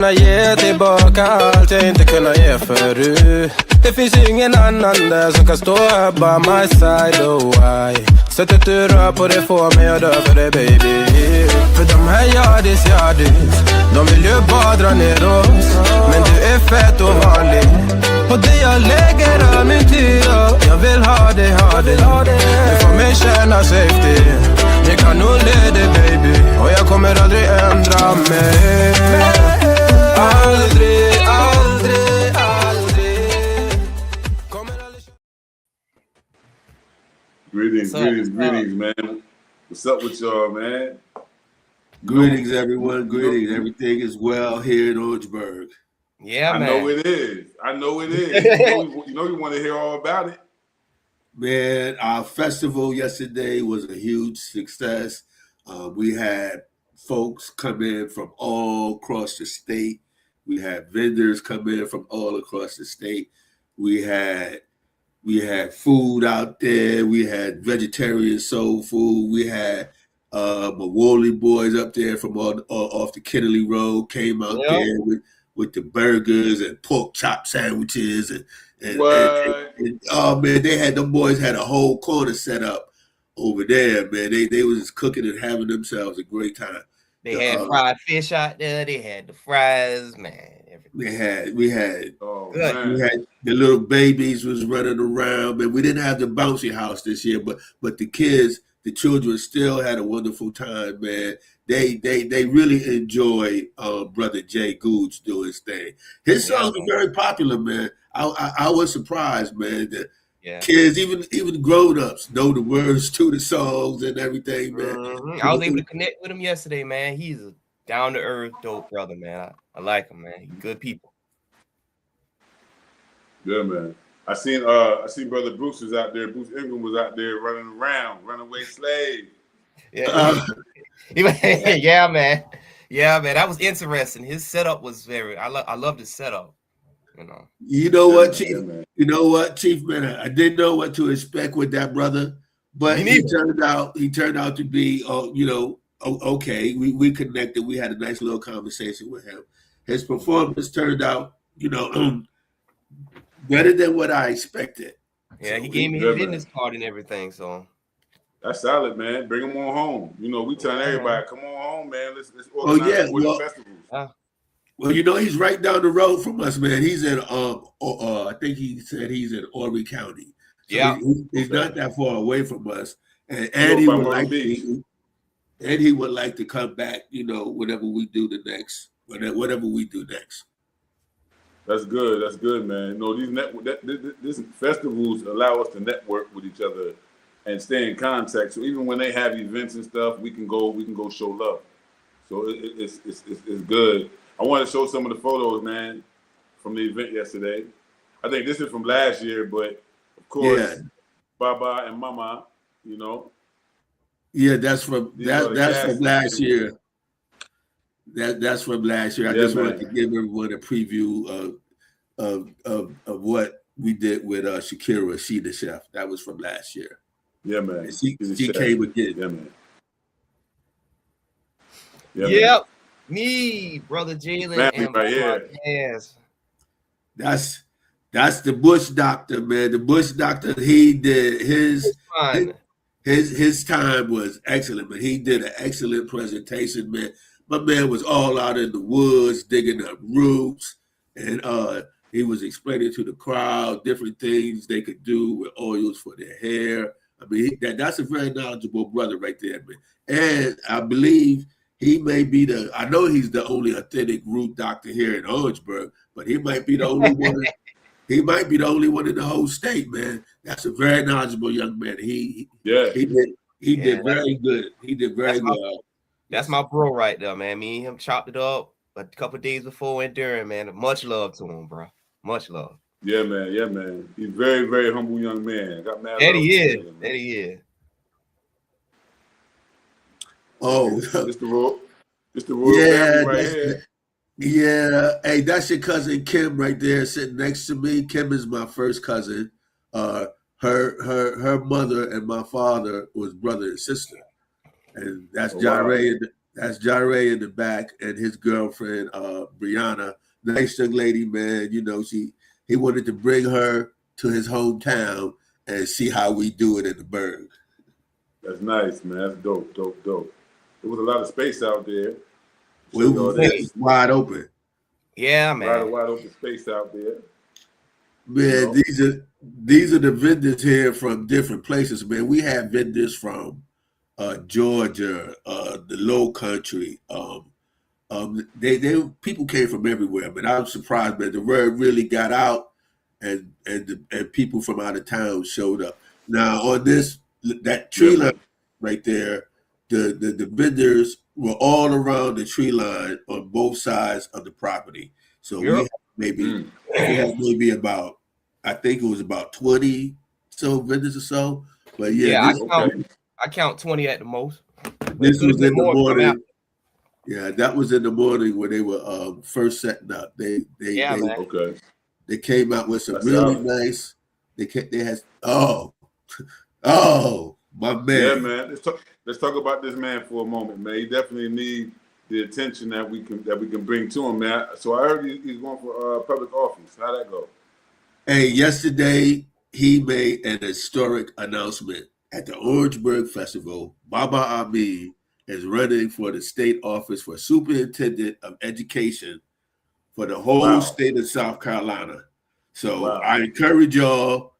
Ge tillbaka allt jag inte kunnat ge förut. Det finns ingen annan där som kan stå här by my side, oh why. Sättet du rör på det får mig att dö för dig baby. För de här yardis, de vill ju bara dra ner oss. Men du är fett och vanlig. Och det jag lägger all min tid och jag vill ha det. Du får mig känna safety. Det kan nog leda baby. Och jag kommer aldrig ändra mig. Aldrig. Greetings, man. What's up with y'all, man? Greetings, everyone. Greetings. Everything is well here in Orangeburg. Yeah, man. I know it is. You know you want to hear all about it. Man, our festival yesterday was a huge success. We had folks come in from all across the state. We had vendors come in from all across the state. We had food out there. We had vegetarian soul food. We had Moijueh boys up there from off the Kennedy Road came out there with the burgers and pork chop sandwiches and oh man, them boys had a whole corner set up over there, man. They was just cooking and having themselves a great time. They had fried fish out there. They had the fries, man. Everything. We had the little babies was running around, man. We didn't have the bouncy house this year, but the children still had a wonderful time, man. They really enjoyed Brother Jay Gooch doing his thing. His songs are very popular, man. I was surprised, man, that kids, even grown-ups, know the words to the songs and everything, man. Mm-hmm. I was able to connect with him yesterday, man. He's a down-to-earth, dope brother, man. I like him, man. He's good people. Yeah, man. I seen Brother Bruce was out there. Bruce Ingram was out there running around, runaway slave. Yeah, yeah, man. Yeah, man. That was interesting. His setup was I love his setup. You know what, Chief? You know what, Chief, man? I didn't know what to expect with that brother, but he turned out to be, okay. We connected. We had a nice little conversation with him. His performance turned out, better than what I expected. Yeah, he gave me his business card and everything. So that's solid, man. Bring him on home. We telling everybody, come on home, man. Let's organize the festivals. Well, he's right down the road from us, man. He's in I think he said he's in Horry County. So he's not that far away from us. And he would like to come back, whenever we do next. That's good, man. These festivals allow us to network with each other and stay in contact. So even when they have events and stuff, we can go show love. So it's good. I want to show some of the photos, man, from the event yesterday. I think this is from last year, but of course, Baba and Mama, Yeah, that's from last year. That's from last year. I just wanted to give everyone a preview of what we did with Shakira, She the Chef. That was from last year. Yeah, man. And she came again. Yeah, man. Yep. Me, Brother Jalen, and yes. That's the Bush doctor, man. The Bush doctor, he did his time was excellent, man. He did an excellent presentation, man. My man was all out in the woods, digging up roots, and he was explaining to the crowd different things they could do with oils for their hair. I mean, that's a very knowledgeable brother right there, man. And I believe he may be I know he's the only authentic root doctor here in Orangeburg, but he might be the only one. He might be the only one in the whole state, man. That's a very knowledgeable young man. He did very good. He did very well. That's my bro right there, man. Me and him chopped it up a couple of days before and during, man. Much love to him, bro. Much love. Yeah, man. He's very, very humble young man. Got mad. That he is. Oh, Mr. Roy family right here. Yeah, hey, that's your cousin Kim right there sitting next to me. Kim is my first cousin. Her mother and my father was brother and sister, and that's John Ray. That's Jare in the back, and his girlfriend, Brianna. Nice young lady, man. You know, he wanted to bring her to his hometown and see how we do it in the Berg. That's nice, man. That's dope, dope, dope. There was a lot of space out there. Well, it was wide open. Yeah, A man. lot of wide open space out there. Man, these are the vendors here from different places, man. We have vendors from Georgia, the Low Country. They people came from everywhere, but I'm surprised, man. The word really got out, and people from out of town showed up. Now on that tree line right there, the vendors were all around the tree line on both sides of the property. So we had maybe about, I think it was about 20 so vendors or so. But yeah, I count 20 at the most. This was in the morning. Yeah, that was in the morning when they were first setting up. They came out with some really nice. They had my man. Yeah, man. Let's talk about this man for a moment, man. He definitely needs the attention that we can bring to him, man. So I heard he's going for public office. How'd that go? Hey, yesterday he made an historic announcement at the Orangeburg Festival. Baba Amin is running for the state office for superintendent of education for the whole state of South Carolina. So I encourage y'all.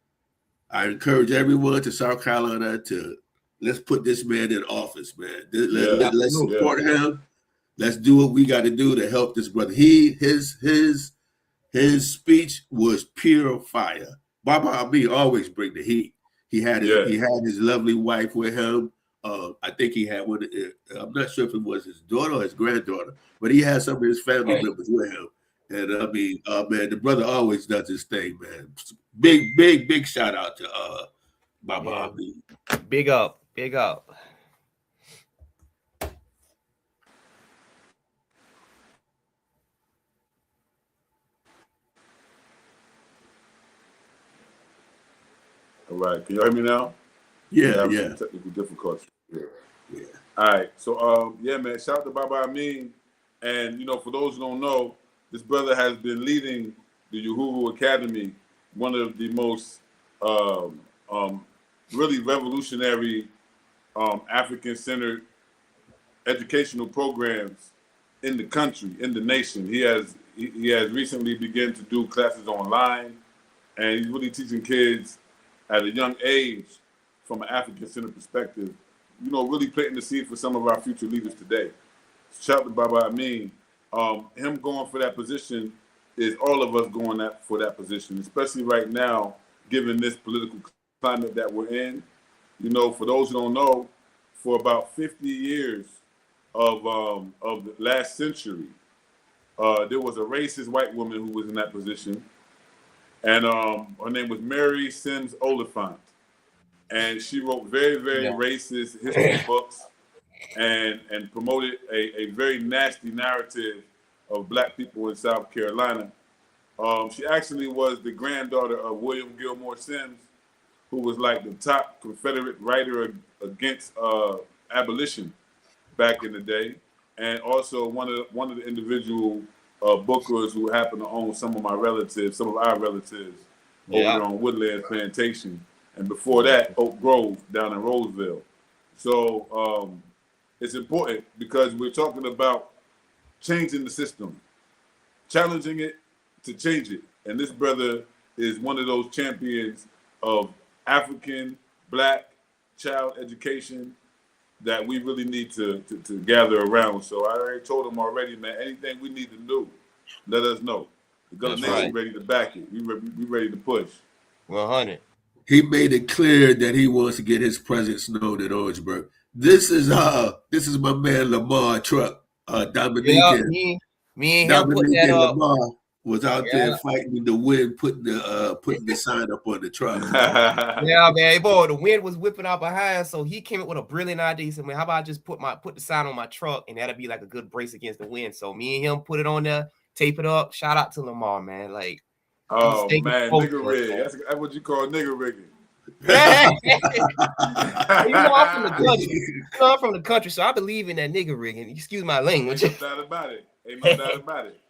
I encourage everyone to South Carolina to let's put this man in office, man. Let's support him. Let's do what we got to do to help this brother. His speech was pure fire. Baba Amin always bring the heat. He had his lovely wife with him. I think he had one. I'm not sure if it was his daughter or his granddaughter, but he had some of his family members with him. And I mean, man, the brother always does his thing, man. Big shout out to Baba Amin. Big up. All right, can you hear me now? Yeah. Technical difficulties. Yeah. All right. So, man, shout out to Baba Amin. And, for those who don't know, this brother has been leading the Uhuru Academy, one of the most really revolutionary African-centered educational programs in the country, in the nation. He has recently begun to do classes online, and he's really teaching kids at a young age from an African-centered perspective, really planting the seed for some of our future leaders today. Shout out to Baba Amin. Him going for that position is all of us going for that position, especially right now, given this political climate that we're in. For those who don't know, for about 50 years of the last century, there was a racist white woman who was in that position, and her name was Mary Sims Oliphant, and she wrote very, very racist history books and promoted a very nasty narrative of Black people in South Carolina. She actually was the granddaughter of William Gilmore Sims, who was like the top Confederate writer against abolition back in the day, and also one of the individual bookers who happened to own some of our relatives over on Woodland Plantation, and before that, Oak Grove down in Roseville. So it's important because we're talking about changing the system, challenging it to change it. And this brother is one of those champions of African Black child education that we really need to gather around. So I already told him already, man, anything we need to do, let us know. The Gullah Nation ready to back it. We ready to push. 100. He made it clear that he wants to get his presence known in Orangeburg. This is my man Lamar Truck. Dominique me and him put that up. Lamar was out there fighting in the wind, putting the sign up on the truck. Yeah, man, boy, the wind was whipping out behind, so he came up with a brilliant idea. He said, "Man, how about I just put the sign on my truck, and that'll be like a good brace against the wind." So me and him put it on there, tape it up. Shout out to Lamar, man. Like, oh man, nigga rig. That's what you call nigga rigging. I'm from the country. I'm from the country, so I believe in that nigga rigging. Excuse my language. Ain't no doubt about it. Ain't no doubt about it.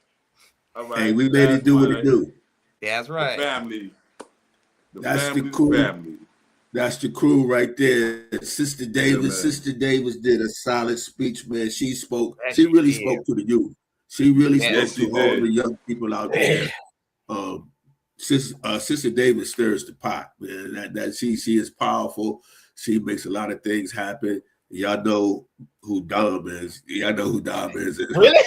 All right. Hey, we made it do what it do. That's right. The family. That's the crew. Family. That's the crew right there. Sister Davis. Yeah, Sister Davis did a solid speech, man. She spoke. That She really did. spoke to the youth. She really Yeah, spoke to all the young people out there. Sister Davis stirs the pot, man. That she is powerful. She makes a lot of things happen. Y'all know who Dom is. Y'all know who Dom is. Really?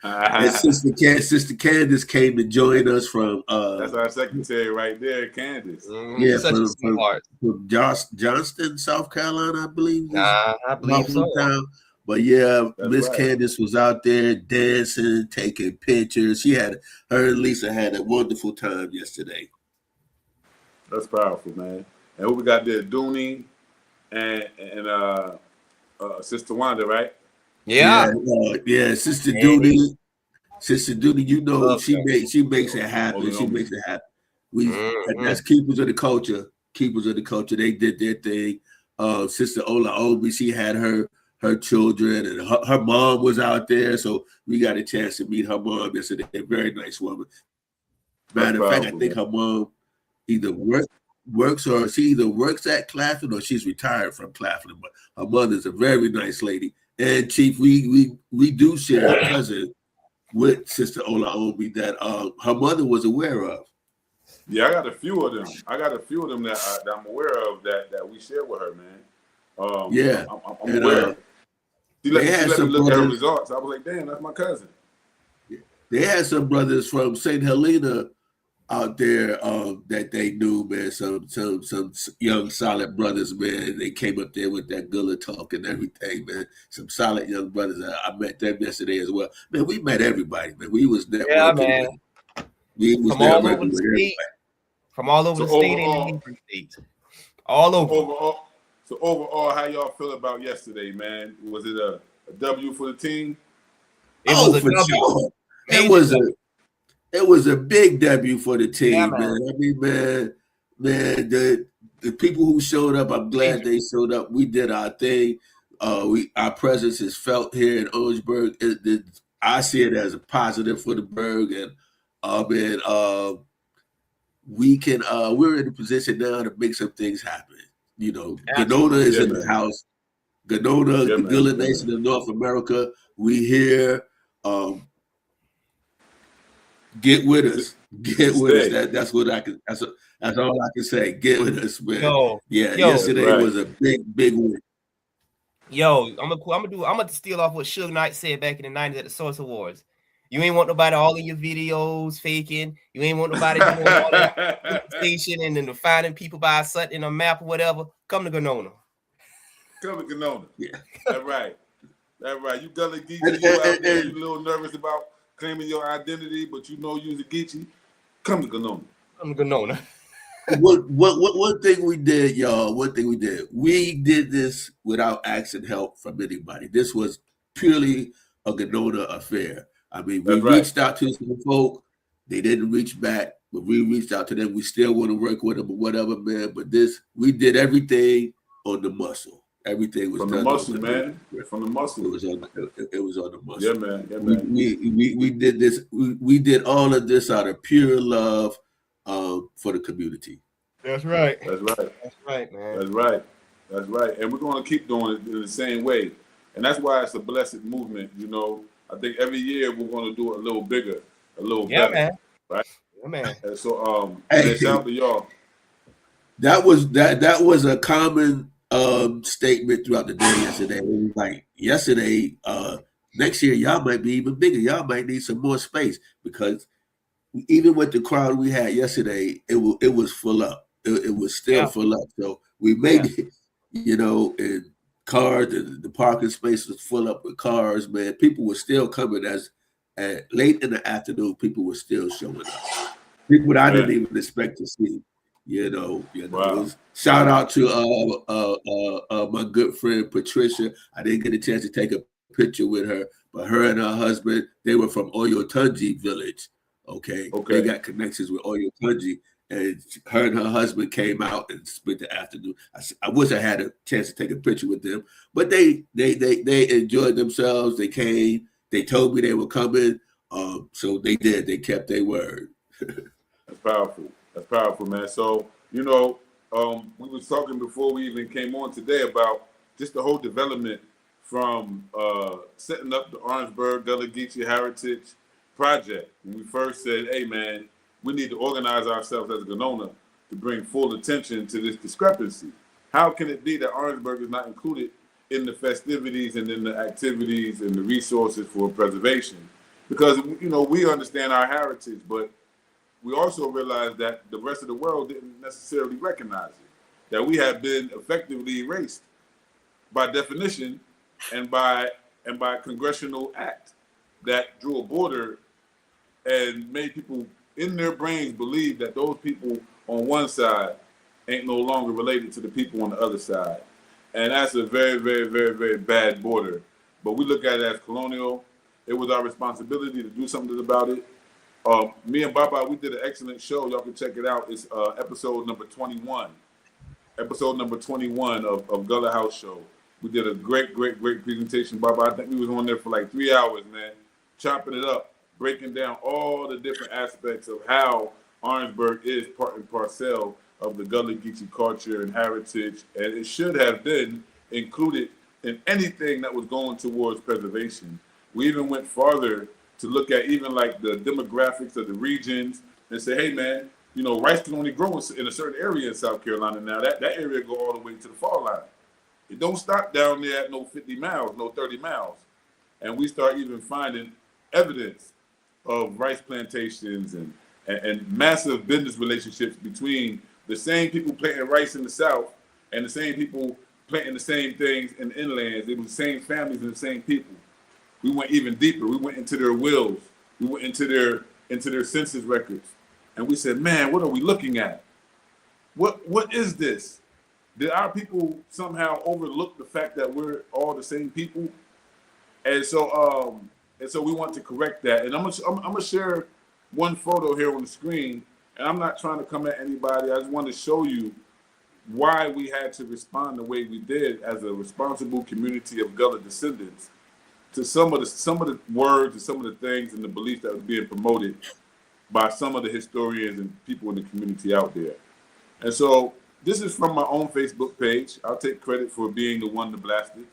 And Sister Candace came to join us from. That's our secretary right there, Candace. Yeah, Such a sweetheart. From Johnston, South Carolina, I believe. I believe so. But yeah, Miss right. Candace was out there dancing, taking pictures. Her and Lisa had a wonderful time yesterday. That's powerful, man. And who we got there? Dooney and Sister Wanda, right? Yeah. Sister Dooney. Sister Dooney, you know, she makes it happen. She makes it happen. That's keepers of the culture. Keepers of the culture. They did their thing. Sister Ola Obi, she had her children, and her mom was out there, so we got a chance to meet her mom yesterday. A very nice woman. Matter of fact, I think her mom either works or she either works at Claflin or she's retired from Claflin. But her mother's a very nice lady. And Chief, we do share a cousin with Sister Ola Obi that her mother was aware of. Yeah, I got a few of them. that I'm aware of that we share with her, man. I'm aware. She let me look at her results. I was like, damn, that's my cousin. They had some brothers from St. Helena out there that they knew, man. Some young solid brothers, man. They came up there with that Gullah talk and everything, man. Some solid young brothers. I met them yesterday as well. Man, we met everybody, man. We was networking. Yeah, man. We was from all over the state. From all over the state and the states. All over. So overall, how y'all feel about yesterday, man? Was it a W for the team? It was a W. Sure. It was a big W for the team, man. I mean, man, the people who showed up, I'm glad they showed up. We did our thing. Our presence is felt here in Orangeburg. I see it as a positive for the burg, and we're in a position now to make some things happen. You know, Ganona is in the house. Ganona, the Gullah Nation of North America. We here. Get with us. Get with us. That's what I can. That's all I can say. Get with us, man. Yesterday was a big win. Yo, I'm gonna steal off what Suge Knight said back in the 90s at the Source Awards. You ain't want nobody all in your videos faking. You ain't want nobody doing all that station and then finding people by something in a map or whatever. Come to Ganona. Yeah. That's right. You Gullah Geechee, you out there, you a little nervous about claiming your identity, but you know you're a Geechee. Come to Ganona. One thing we did, y'all. We did this without asking help from anybody. This was purely a Ganona affair. I mean, we reached out to some folk. They didn't reach back, but we reached out to them. We still want to work with them or whatever, man. But we did everything on the muscle. Everything was from done the muscle, man. From the muscle. It was on the muscle. Yeah, man. We did this. We did all of this out of pure love for the community. That's right. That's right. That's right, man. That's right. And we're going to keep doing it in the same way. And that's why it's a blessed movement, you know. I think every year we're going to do it a little bigger, a little better. Man. Right? Yeah, man. And so shout out to y'all. That was a common statement throughout the day yesterday. It was like yesterday, next year y'all might be even bigger. Y'all might need some more space, because even with the crowd we had yesterday, it was full up. It was still full up. So we made it, you know, and cars, the parking space was full up with cars, man. People were still coming late in the afternoon. People were still showing up. People that I didn't even expect to see. You know. Wow. Shout out to my good friend Patricia. I didn't get a chance to take a picture with her, but her and her husband, they were from Oyotunji village. Okay. They got connections with Oyotunji, and her and her husband came out and spent the afternoon. I wish I had a chance to take a picture with them, but they enjoyed themselves. They came. They told me they were coming, so they did. They kept their word. That's powerful. That's powerful, man. So, you know, we was talking before we even came on today about just the whole development from setting up the Orangeburg Gullah Geechee Heritage Project. When we first said, hey, man, we need to organize ourselves as a Gonona to bring full attention to this discrepancy. How can it be that Orangeburg is not included in the festivities and in the activities and the resources for preservation? Because, you know, we understand our heritage, but we also realize that the rest of the world didn't necessarily recognize it, that we have been effectively erased by definition and by congressional act that drew a border and made people in their brains believe that those people on one side ain't no longer related to the people on the other side. And that's a very, very, very, very bad border. But we look at it as colonial. It was our responsibility to do something about it. Me and Baba, we did an excellent show. Y'all can check it out. It's episode number 21. Episode number 21 of Gullah House Show. We did a great, great, great presentation, Baba. I think we was on there for like 3 hours, man, chopping it up, breaking down all the different aspects of how Orangeburg is part and parcel of the Gullah Geechee culture and heritage, and it should have been included in anything that was going towards preservation. We even went farther to look at even like the demographics of the regions and say, hey, man, you know, rice can only grow in a certain area in South Carolina now. That area go all the way to the fall line. It don't stop down there at no 50 miles, no 30 miles. And we start even finding evidence of rice plantations and massive business relationships between the same people planting rice in the South and the same people planting the same things in the inlands. It was the same families and the same people. We went even deeper. We went into their wills. We went into their census records. And we said, man, what are we looking at? What is this? Did our people somehow overlook the fact that we're all the same people? And so we want to correct that. And I'm gonna share one photo here on the screen. And I'm not trying to come at anybody. I just want to show you why we had to respond the way we did as a responsible community of Gullah descendants to some of the words and some of the things and the beliefs that was being promoted by some of the historians and people in the community out there. And so this is from my own Facebook page. I'll take credit for being the one to blast it.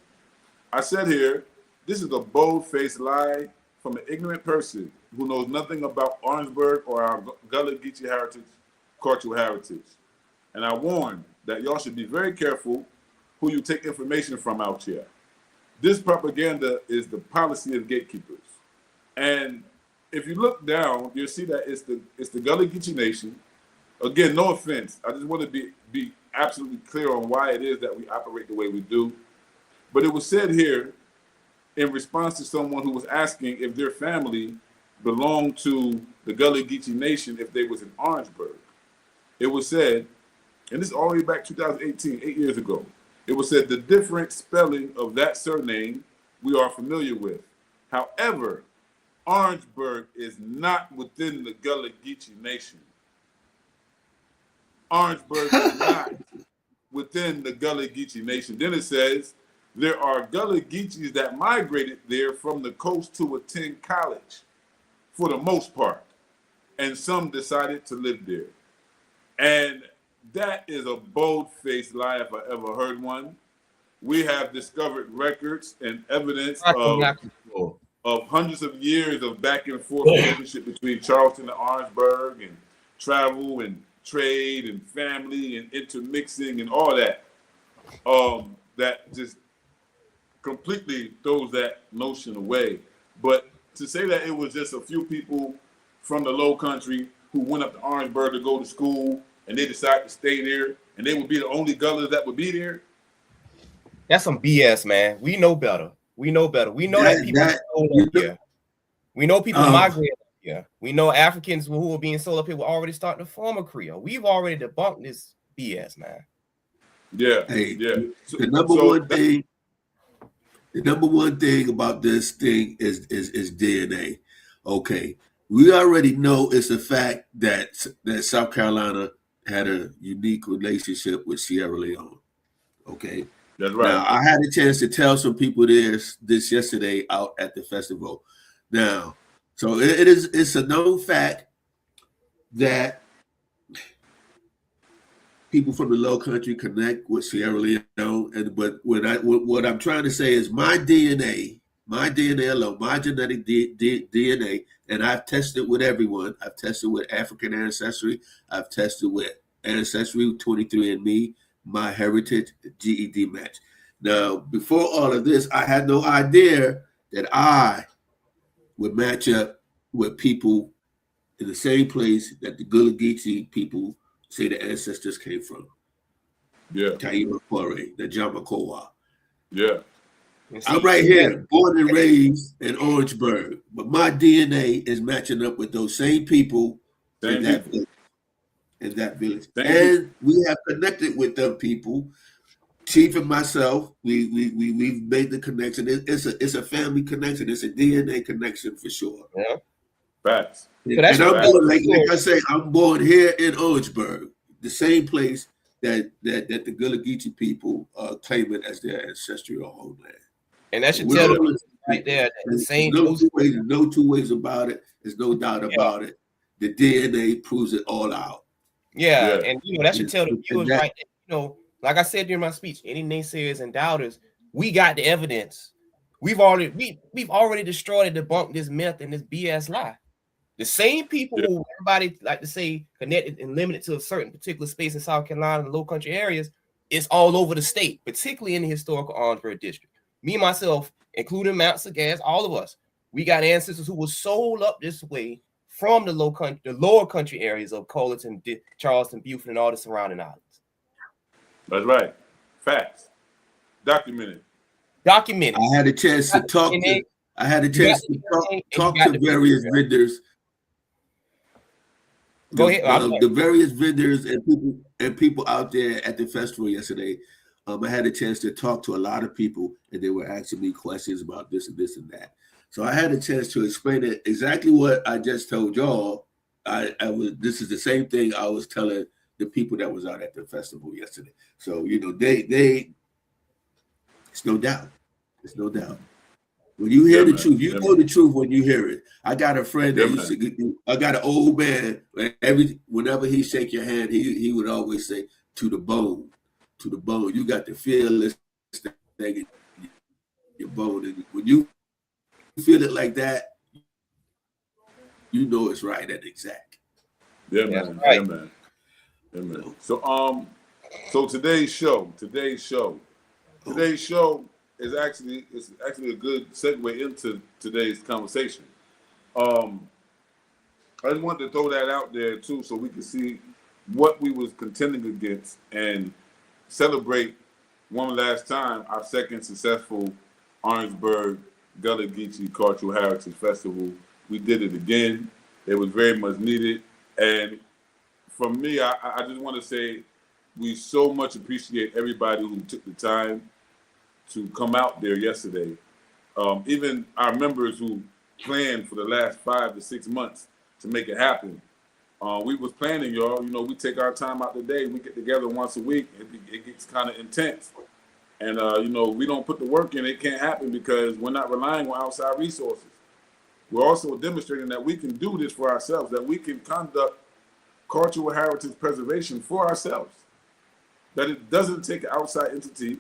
I said here, this is a bold-faced lie from an ignorant person who knows nothing about Orangeburg or our Gullah Geechee heritage, cultural heritage. And I warn that y'all should be very careful who you take information from out here. This propaganda is the policy of gatekeepers. And if you look down, you'll see that it's the Gullah Geechee Nation. Again, no offense. I just want to be absolutely clear on why it is that we operate the way we do. But it was said here in response to someone who was asking if their family belonged to the Gullah Geechee Nation if they was in Orangeburg. It was said, and this is all the way back 2018, 8 years ago. It was said the different spelling of that surname we are familiar with. However, Orangeburg is not within the Gullah Geechee Nation. Orangeburg is not within the Gullah Geechee Nation. Then it says, there are Gullah Geechees that migrated there from the coast to attend college, for the most part, and some decided to live there. And that is a bold-faced lie if I ever heard one. We have discovered records and evidence of hundreds of years of back and forth relationship between Charleston and Orangeburg, and travel and trade and family and intermixing and all that. That just completely throws that notion away. But to say that it was just a few people from the Low Country who went up to Orangeburg to go to school and they decided to stay there and they would be the only Gullahs that would be there. That's some BS, man. We know better. We know better. We know that people sold up here. We know people migrated up here. We know Africans who were being sold up here were already starting to form a Creole. We've already debunked this BS, man. Yeah. Hey, yeah. The number one thing about this thing is DNA. Okay. We already know it's a fact that South Carolina had a unique relationship with Sierra Leone. Okay. That's right. Now, I had a chance to tell some people this yesterday out at the festival. Now, so it's a known fact that people from the Low Country connect with Sierra Leone, but what I'm trying to say is my DNA alone, my genetic DNA, and I've tested with everyone. I've tested with African ancestry. I've tested with Ancestry 23andMe, My Heritage, GED match. Now, before all of this, I had no idea that I would match up with people in the same place that the Gullah Geechee people say the ancestors came from. Yeah. Taima Kware, the Jamakoa. Yeah. I'm right here, born and raised in Orangeburg, but my DNA is matching up with those same people in that village. And we have connected with them people. Chief and myself, we've made the connection. It's a family connection. It's a DNA connection for sure. Yeah. Facts. And I'm born, like I say, I'm born here in Orangeburg, the same place that the Gullah Geechee people claim it as their ancestral homeland. And that should tell you right there. The same no two ways about it. There's no doubt about it. The DNA proves it all out. Yeah, and that should tell the viewers right there. Like I said during my speech, any naysayers and doubters, we got the evidence. We've already destroyed and debunked this myth and this BS lie. The same people who everybody like to say connected and limited to a certain particular space in South Carolina and low country areas, is all over the state, particularly in the historical Orangeburg district. Me, myself, including Mansa, all of us, we got ancestors who were sold up this way from the lower country areas of Colleton, Charleston, Beaufort, and all the surrounding islands. That's right. Facts. Documented. I had a chance to talk to. I had a chance to talk to various vendors. Go ahead. The various vendors and people out there at the festival yesterday. I had a chance to talk to a lot of people, and they were asking me questions about this and this and that. So I had a chance to explain it exactly what I just told y'all. This is the same thing I was telling the people that was out at the festival yesterday. So they it's no doubt. It's no doubt. When you hear the truth, you know the truth when you hear it. I got a friend that I got an old man. Whenever he shake your hand, he would always say, "To the bone, to the bone." You got to feel this thing in your bone, and when you feel it like that, you know it's right and exact. Yeah, man. Right. Yeah, man. Yeah, man. So today's show is actually a good segue into today's conversation. I just wanted to throw that out there too, so we can see what we was contending against and celebrate one last time our second successful Orangeburg Gullah Geechee Cultural Heritage Festival. We did it again. It was very much needed, and for me, I just want to say we so much appreciate everybody who took the time to come out there yesterday. Even our members who planned for the last 5 to 6 months to make it happen. We was planning, y'all. We take our time out the day. We get together once a week. It gets kind of intense. And, we don't put the work in. It can't happen because we're not relying on outside resources. We're also demonstrating that we can do this for ourselves, that we can conduct cultural heritage preservation for ourselves, that it doesn't take an outside entity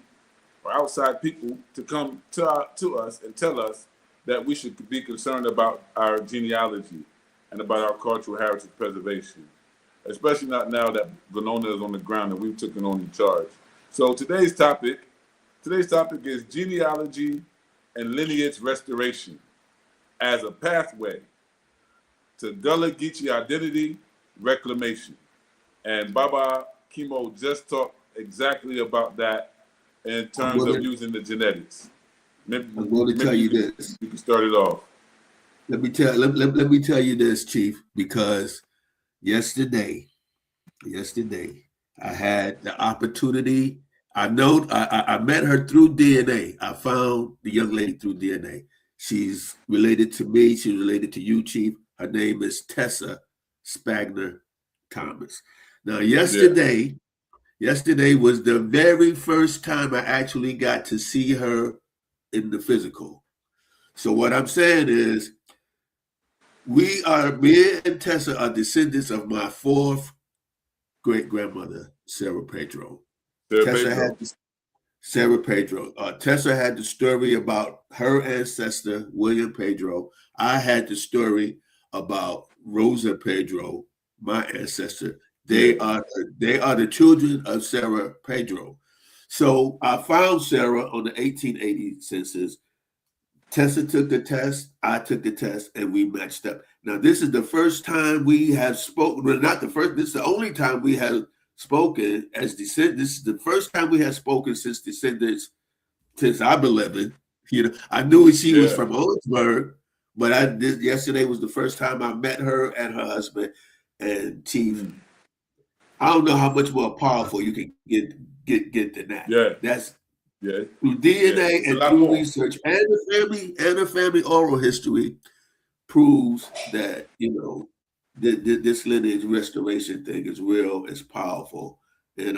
or outside people to come to us and tell us that we should be concerned about our genealogy and about our cultural heritage preservation, especially not now that Venona is on the ground and we've taken on the charge. So today's topic is genealogy and lineage restoration as a pathway to Gullah Geechee identity reclamation. And Baba Kemoh just talked exactly about that in terms of using the genetics. I'm going to tell you this. You can start it off. Let me tell you this, Chief, because yesterday, I had the opportunity. I met her through DNA. I found the young lady through DNA. She's related to me. She's related to you, Chief. Her name is Tessa Spagner Thomas. Now, yesterday was the very first time I actually got to see her in the physical. So what I'm saying is, me and Tessa are descendants of my fourth great-grandmother, Sarah Pedro. Sarah Pedro. Tessa had the story about her ancestor, William Pedro. I had the story about Rosa Pedro, my ancestor. They are the children of Sarah Pedro. So I found Sarah on the 1880 census. Tessa took the test, I took the test, and we matched up. Now, this is the first time we have spoken. Well, not the first, this is the only time we have spoken as descendants. This is the first time we have spoken since descendants, since I've been living. You know, I knew she was from Owensburg, but yesterday was the first time I met her and her husband. And Chief, I don't know how much more powerful you can get than that. Yeah. That's through DNA and through research and the family oral history proves that, you know, this lineage restoration thing is real, it's powerful. And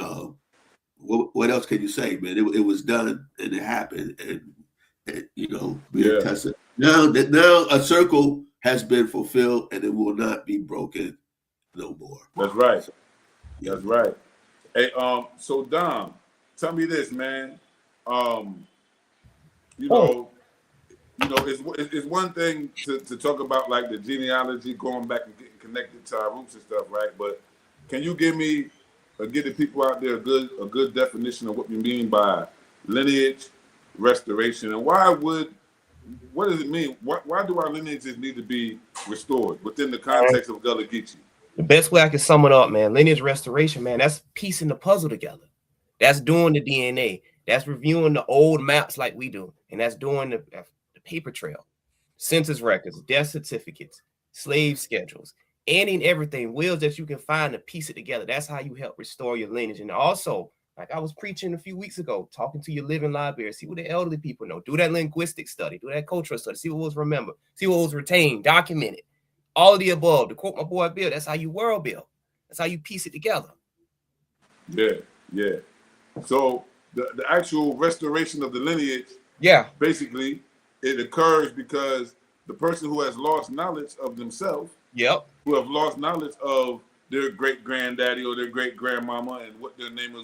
what else can you say, man? It was done and it happened, and you know, Tessa. Now a circle has been fulfilled and it will not be broken no more. That's right. That's right. Hey, so Dom, tell me this, man. It's one thing to talk about like the genealogy, going back and getting connected to our roots and stuff, right? But can you give me or give the people out there a good definition of what you mean by lineage restoration, and what does it mean? Why do our lineages need to be restored within the context of Gullah Geechee? The best way I can sum it up, man, lineage restoration, man, that's piecing the puzzle together. That's doing the DNA. That's reviewing the old maps like we do. And that's doing the paper trail, census records, death certificates, slave schedules, any and everything, wills that you can find to piece it together. That's how you help restore your lineage. And also, like I was preaching a few weeks ago, talking to your living library, see what the elderly people know. Do that linguistic study, do that cultural study, see what was remembered, see what was retained, documented. All of the above. To quote my boy Bill, that's how you world build. That's how you piece it together. Yeah. So the actual restoration of the lineage, basically, it occurs because the person who has lost knowledge of themselves, who have lost knowledge of their great-granddaddy or their great-grandmama and what their names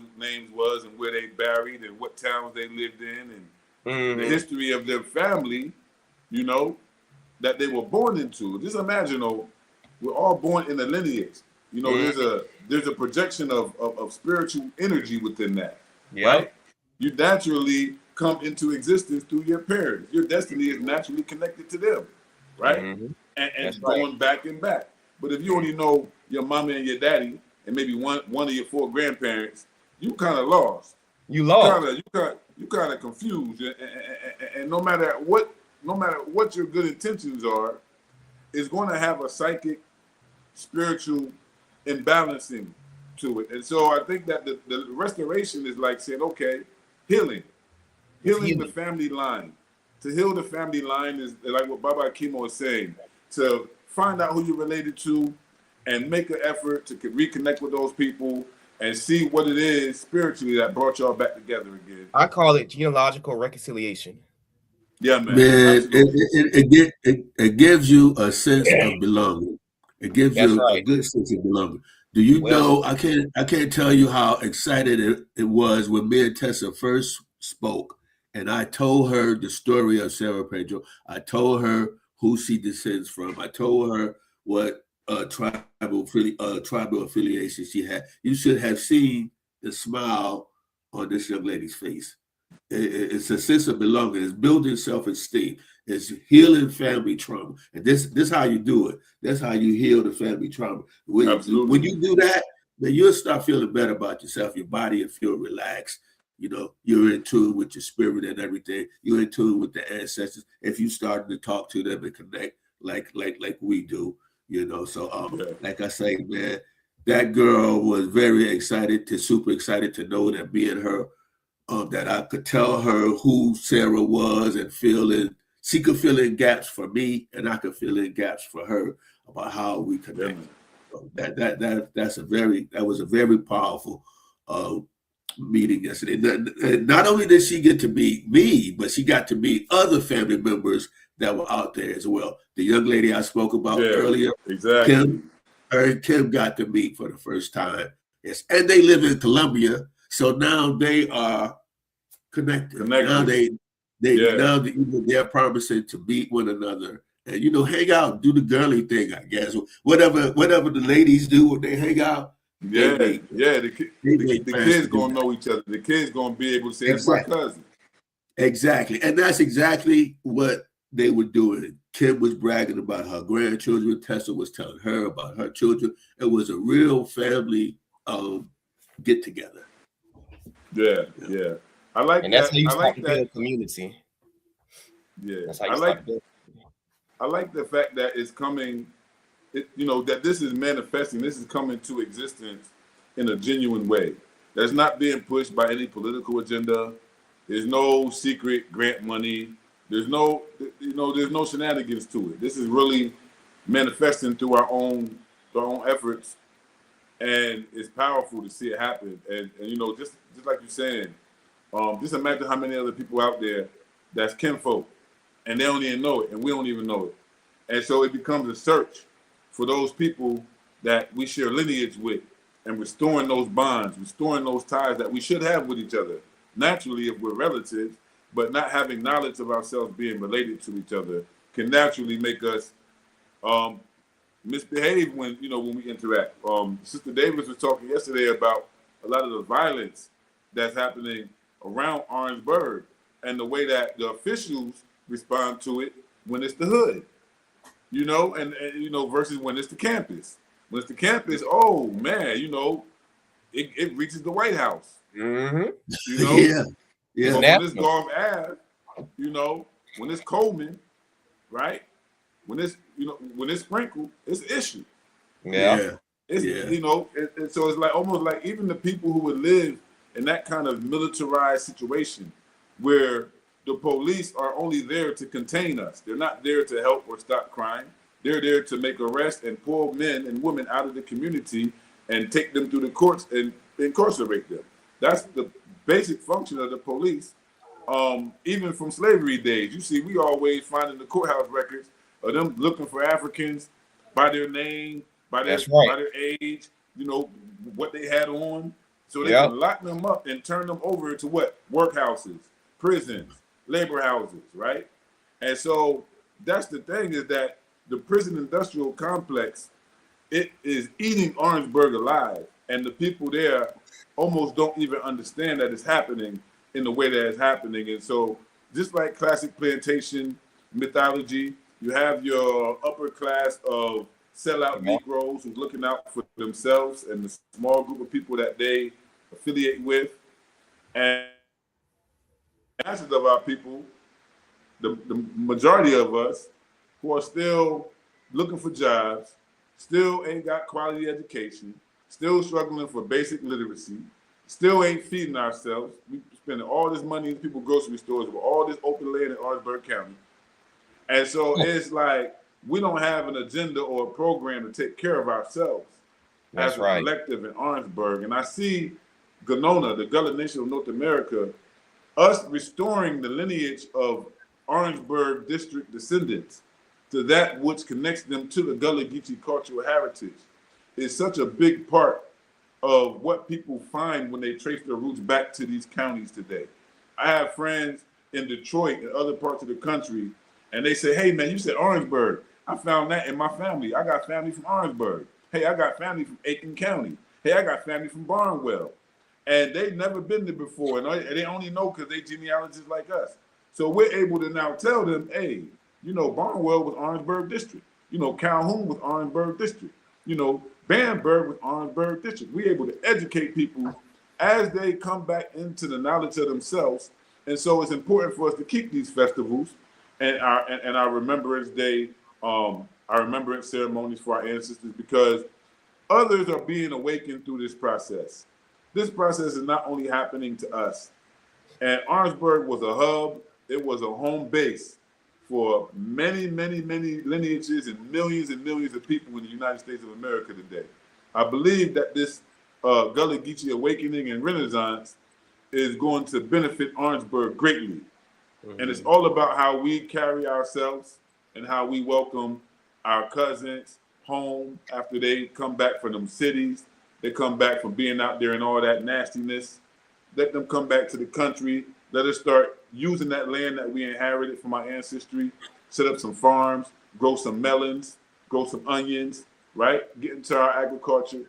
was and where they buried and what towns they lived in and the history of their family, you know, that they were born into. Just imagine, we're all born in a lineage. You know, there's a projection of spiritual energy within that, right? You naturally come into existence through your parents. Your destiny is naturally connected to them, right? And going back and back. But if you only know your mama and your daddy and maybe one of your four grandparents, you kind of lost. You kind of confused, and no matter what your good intentions are, is going to have a psychic, spiritual imbalancing to it. And so I think that the restoration is like saying, okay, healing the family line. To heal the family line is like what Baba Kemoh is saying, to find out who you're related to and make an effort to reconnect with those people and see what it is spiritually that brought y'all back together again. I call it genealogical reconciliation. Yeah, man. It gives you a sense of belonging. It gives you a good sense of belonging. Do you know? I can't tell you how excited it was when me and Tessa first spoke, and I told her the story of Sarah Pedro. I told her who she descends from. I told her what tribal affiliation she had. You should have seen the smile on this young lady's face. It's a sense of belonging. It's building self-esteem. It's healing family trauma. And this is how you do it. That's how you heal the family trauma. When you do that, then you'll start feeling better about yourself. Your body will feel relaxed. You know, you're in tune with your spirit and everything. You're in tune with the ancestors. If you start to talk to them and connect like we do, you know. So like I say, man, that girl was very excited, super excited to know that me and her, that I could tell her who Sarah was and she could fill in gaps for me and I could fill in gaps for her. about how we connect. Yeah. So that was a very powerful meeting yesterday. Not only did she get to meet me, but she got to meet other family members that were out there as well. The young lady I spoke about earlier, exactly. her and Kim got to meet for the first time. Yes, and they live in Colombia, so now they are connected. Now they're promising to meet one another and hang out, do the girly thing, I guess. Whatever the ladies do when they hang out. The kids gonna know each other. The kids gonna be able to say, "That's my cousin." Exactly, and that's exactly what they were doing. Kim was bragging about her grandchildren. Tessa was telling her about her children. It was a real family get together. Yeah. I like and that's that. How you I start like to that. build community. Yeah, that's how you start to build. I like the fact that it's coming. That this is manifesting. This is coming to existence in a genuine way. That's not being pushed by any political agenda. There's no secret grant money. There's no shenanigans to it. This is really manifesting through our own efforts, and it's powerful to see it happen. And just like you're saying, just imagine how many other people out there that's kinfolk, and they don't even know it, and we don't even know it. And so it becomes a search for those people that we share lineage with, and restoring those bonds, restoring those ties that we should have with each other. Naturally, if we're relatives, but not having knowledge of ourselves being related to each other can naturally make us misbehave when we interact. Sister Davis was talking yesterday about a lot of the violence that's happening around Orangeburg and the way that the officials respond to it when it's the hood, and versus when it's the campus. When it's the campus, oh man, it reaches the White House. Mm-hmm. Yeah. But when it's Gulf Ave, when it's Coleman, right? When it's Sprinkle, it's an issue. Yeah. So it's like almost like even the people who would live in that kind of militarized situation where the police are only there to contain us. They're not there to help or stop crime. They're there to make arrests and pull men and women out of the community and take them through the courts and incarcerate them. That's the basic function of the police. Even from slavery days, you see, we always find in the courthouse records of them looking for Africans by their name, by their age, what they had on. So they can lock them up and turn them over to what? Workhouses, prisons, labor houses, right? And so that's the thing, is that the prison industrial complex, it is eating Orangeburg alive. And the people there almost don't even understand that it's happening in the way that it's happening. And so just like classic plantation mythology, you have your upper class of sellout Negroes who's looking out for themselves and the small group of people that they affiliate with. And the masses of our people, the majority of us, who are still looking for jobs, still ain't got quality education, still struggling for basic literacy, still ain't feeding ourselves. We spending all this money in people's grocery stores with all this open land in Orangeburg County. And so it's like we don't have an agenda or a program to take care of ourselves as a collective in Orangeburg. And I see Gonona, the Gullah Nation of North America, us restoring the lineage of Orangeburg district descendants to that which connects them to the Gullah Geechee cultural heritage is such a big part of what people find when they trace their roots back to these counties today. I have friends in Detroit and other parts of the country, and they say, hey man, you said Orangeburg. I found that in my family. I got family from Orangeburg. Hey, I got family from Aiken County. Hey, I got family from Barnwell. And they've never been there before, and they only know because they genealogists like us. So we're able to now tell them, hey, Barnwell was Orangeburg district. Calhoun was Orangeburg district. Bamberg was Orangeburg district. We're able to educate people as they come back into the knowledge of themselves. And so it's important for us to keep these festivals and our Remembrance Day, our remembrance ceremonies for our ancestors, because others are being awakened through this process. This process is not only happening to us. And Orangeburg was a hub. It was a home base for many, many, many lineages and millions of people in the United States of America today. I believe that this Gullah Geechee awakening and renaissance is going to benefit Orangeburg greatly. Mm-hmm. And it's all about how we carry ourselves and how we welcome our cousins home after they come back from them cities. They come back from being out there and all that nastiness. Let them come back to the country. Let us start using that land that we inherited from our ancestry, set up some farms, grow some melons, grow some onions, right? Get into our agriculture.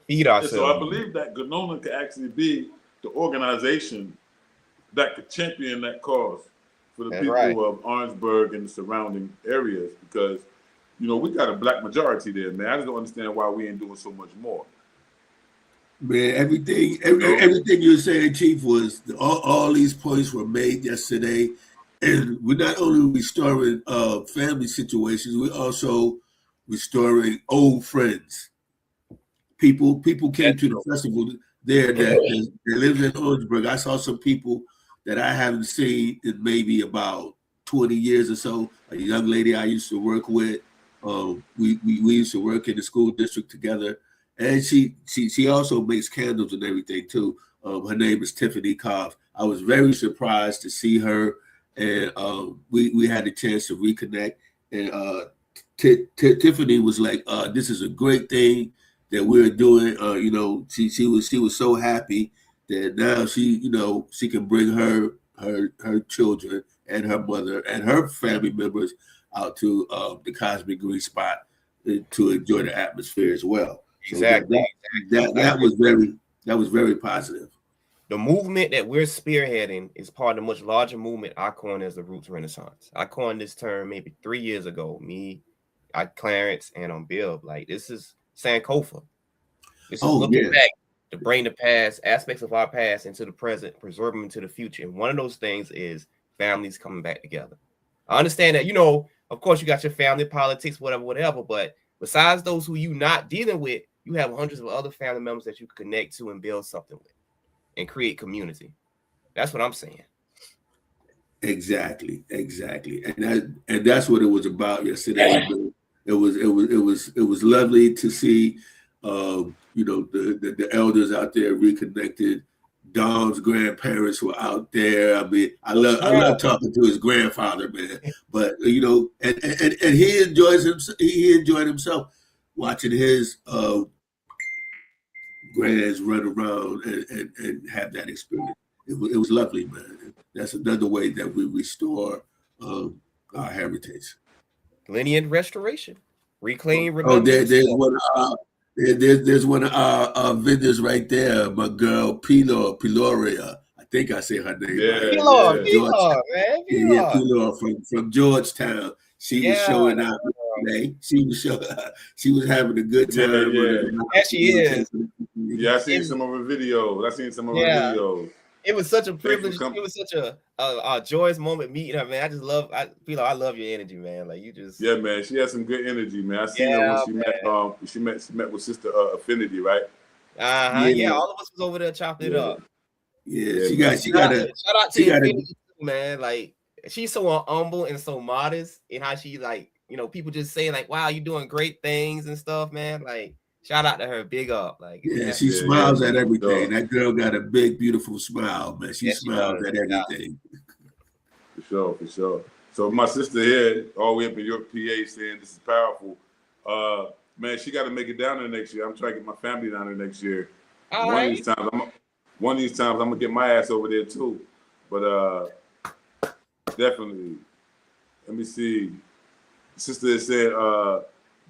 Feed ourselves. And so I believe that Gonona could actually be the organization that could champion that cause for the people of Orangeburg and the surrounding areas, because, you know, we got a black majority there, man. I just don't understand why we ain't doing so much more. Man, everything you were saying, Chief, was all these points were made yesterday, and we're not only restoring family situations, we're also restoring old friends. People came to the festival there that lived in Orangeburg. I saw some people that I haven't seen in maybe about 20 years or so. A young lady I used to work with. We used to work in the school district together. And she also makes candles and everything too. Her name is Tiffany Koff. I was very surprised to see her, and we had a chance to reconnect. And Tiffany was like, "This is a great thing that we're doing." You know, she was so happy that now she can bring her children and her mother and her family members out to the Cosmic Green spot to enjoy the atmosphere as well. Exactly. So that was very positive. The movement that we're spearheading is part of a much larger movement I coined as the Roots Renaissance. I coined this term maybe 3 years ago. Clarence, and Bill. Like, this is Sankofa. This is looking back to bring the past, aspects of our past into the present, preserve them into the future. And one of those things is families coming back together. I understand that, you know, of course you got your family politics, whatever, but besides those who you're not dealing with, you have hundreds of other family members that you can connect to and build something with and create community. That's what I'm saying. Exactly. And that's what it was about yesterday. It was lovely to see the elders out there reconnected. Don's grandparents were out there. I mean, I love talking to his grandfather, man. But and he enjoyed himself watching his grands run around and have that experience. It was lovely, man. That's another way that we restore our heritage. Lineage restoration, reclaim. There's one of our vendors right there. My girl Piloria. I think I say her name. Pilar, from Georgetown. She was showing out today. She was having a good time. Yeah, she is. Yeah, I seen some of her videos. It was such a privilege. It was such a joyous moment meeting her, man. I love your energy, man. Like, you just. Yeah, man. She has some good energy, man. I seen her when she met with Sister Affinity, right? Yeah, all of us was over there chopping it up. Yeah, she got shout out to Affinity, man. Like, she's so humble and so modest in how she, like, you know, people just saying like, "Wow, you're doing great things and stuff, man." Like, shout out to her, big up. Like, she smiles at everything. That girl got a big, beautiful smile, man. She smiles at everything. For sure. So my sister here, all the way up in York, PA, saying this is powerful. Man, she got to make it down there next year. I'm trying to get my family down there next year. One of these times, I'm gonna get my ass over there too. But definitely, let me see. Sister said,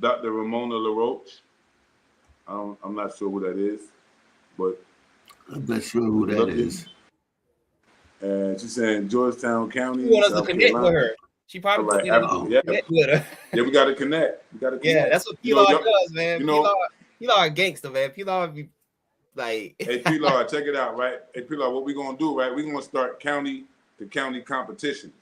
Dr. Ramona LaRoche. I'm not sure who that is, but I'm not sure who that is. And she's saying Georgetown County. You want us to connect with her? She probably connect with her. Yeah, we got to connect. Yeah, that's what Pilar does, man. You know, Pilar a gangster, man. Pilar be like. Hey, Pilar, check it out, right? Hey, Pilar, what we gonna do, right? We're gonna start county to county competitions,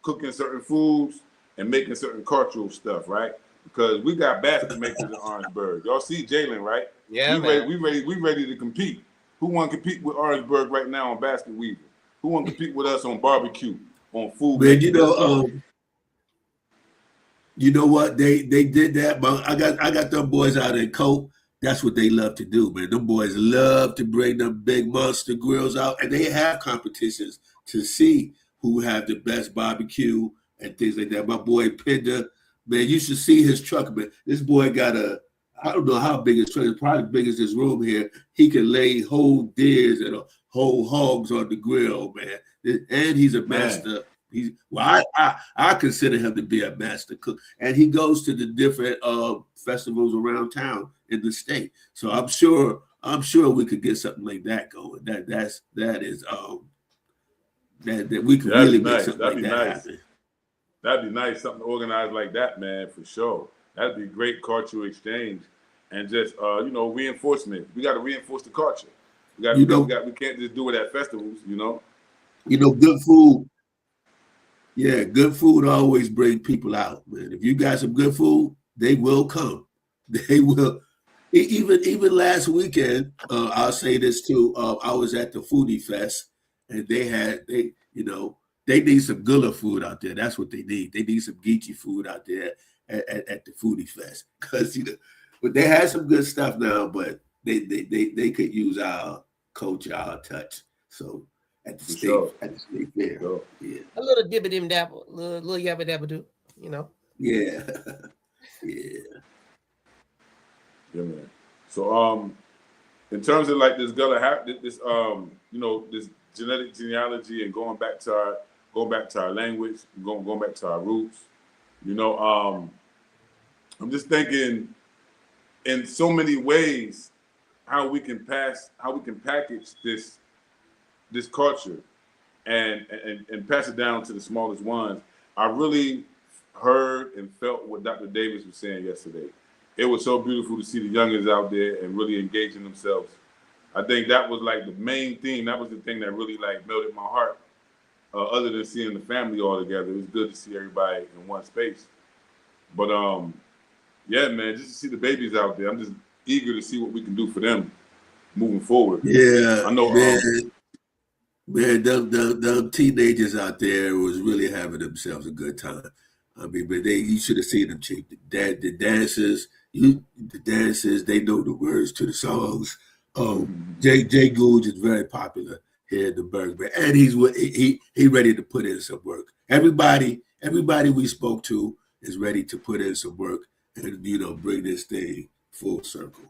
cooking certain foods and making certain cultural stuff, right? Because we got basket makers in Orangeburg. Y'all see Jalen, right? Yeah, we ready to compete. Who want to compete with Orangeburg right now on basket weaving? Who want to compete with us on barbecue, on food? Man, You know what? They did that, but I got them boys out in Cope. That's what they love to do, man. Them boys love to bring them big monster grills out, and they have competitions to see who have the best barbecue and things like that. My boy Pender, man, you should see his truck, man. This boy got I don't know how big his truck is, probably big as this room here. He can lay whole deers and whole hogs on the grill, man. And he's a master. I consider him to be a master cook, and he goes to the different festivals around town in the state. So I'm sure we could get something like that going. That we could really make something like that happen. That'd be nice, something organized like that, man, for sure. That'd be great cultural exchange and just reinforcement. We got to reinforce the culture. We can't just do it at festivals, Good food. Yeah, good food always bring people out, man. If you got some good food, they will come. They will. Even last weekend, I'll say this too. I was at the Foodie Fest, and they need some Gullah food out there. That's what they need. They need some Geechee food out there at the Foodie Fest, because but they had some good stuff now, but they could use our culture, our touch. So. At the state fair. Sure. Yeah. A little dibba dim dabble, little yabba dabba do, Yeah. Yeah. Yeah, man. So in terms of like this Gullah this genetic genealogy and going back to our language, going back to our roots, I'm just thinking in so many ways how we can package this culture and pass it down to the smallest ones. I really heard and felt what Dr. Davis was saying yesterday. It was so beautiful to see the youngins out there and really engaging themselves. I think that was like the main theme. That was the thing that really like melted my heart. Other than seeing the family all together, it was good to see everybody in one space. But yeah, man, just to see the babies out there, I'm just eager to see what we can do for them moving forward. Yeah, I know. Man, them teenagers out there was really having themselves a good time. I mean, but you should have seen them, Chief. The dancers, they know the words to the songs. Jay Gould is very popular here in the Bergman, and he ready to put in some work. Everybody we spoke to is ready to put in some work and bring this thing full circle.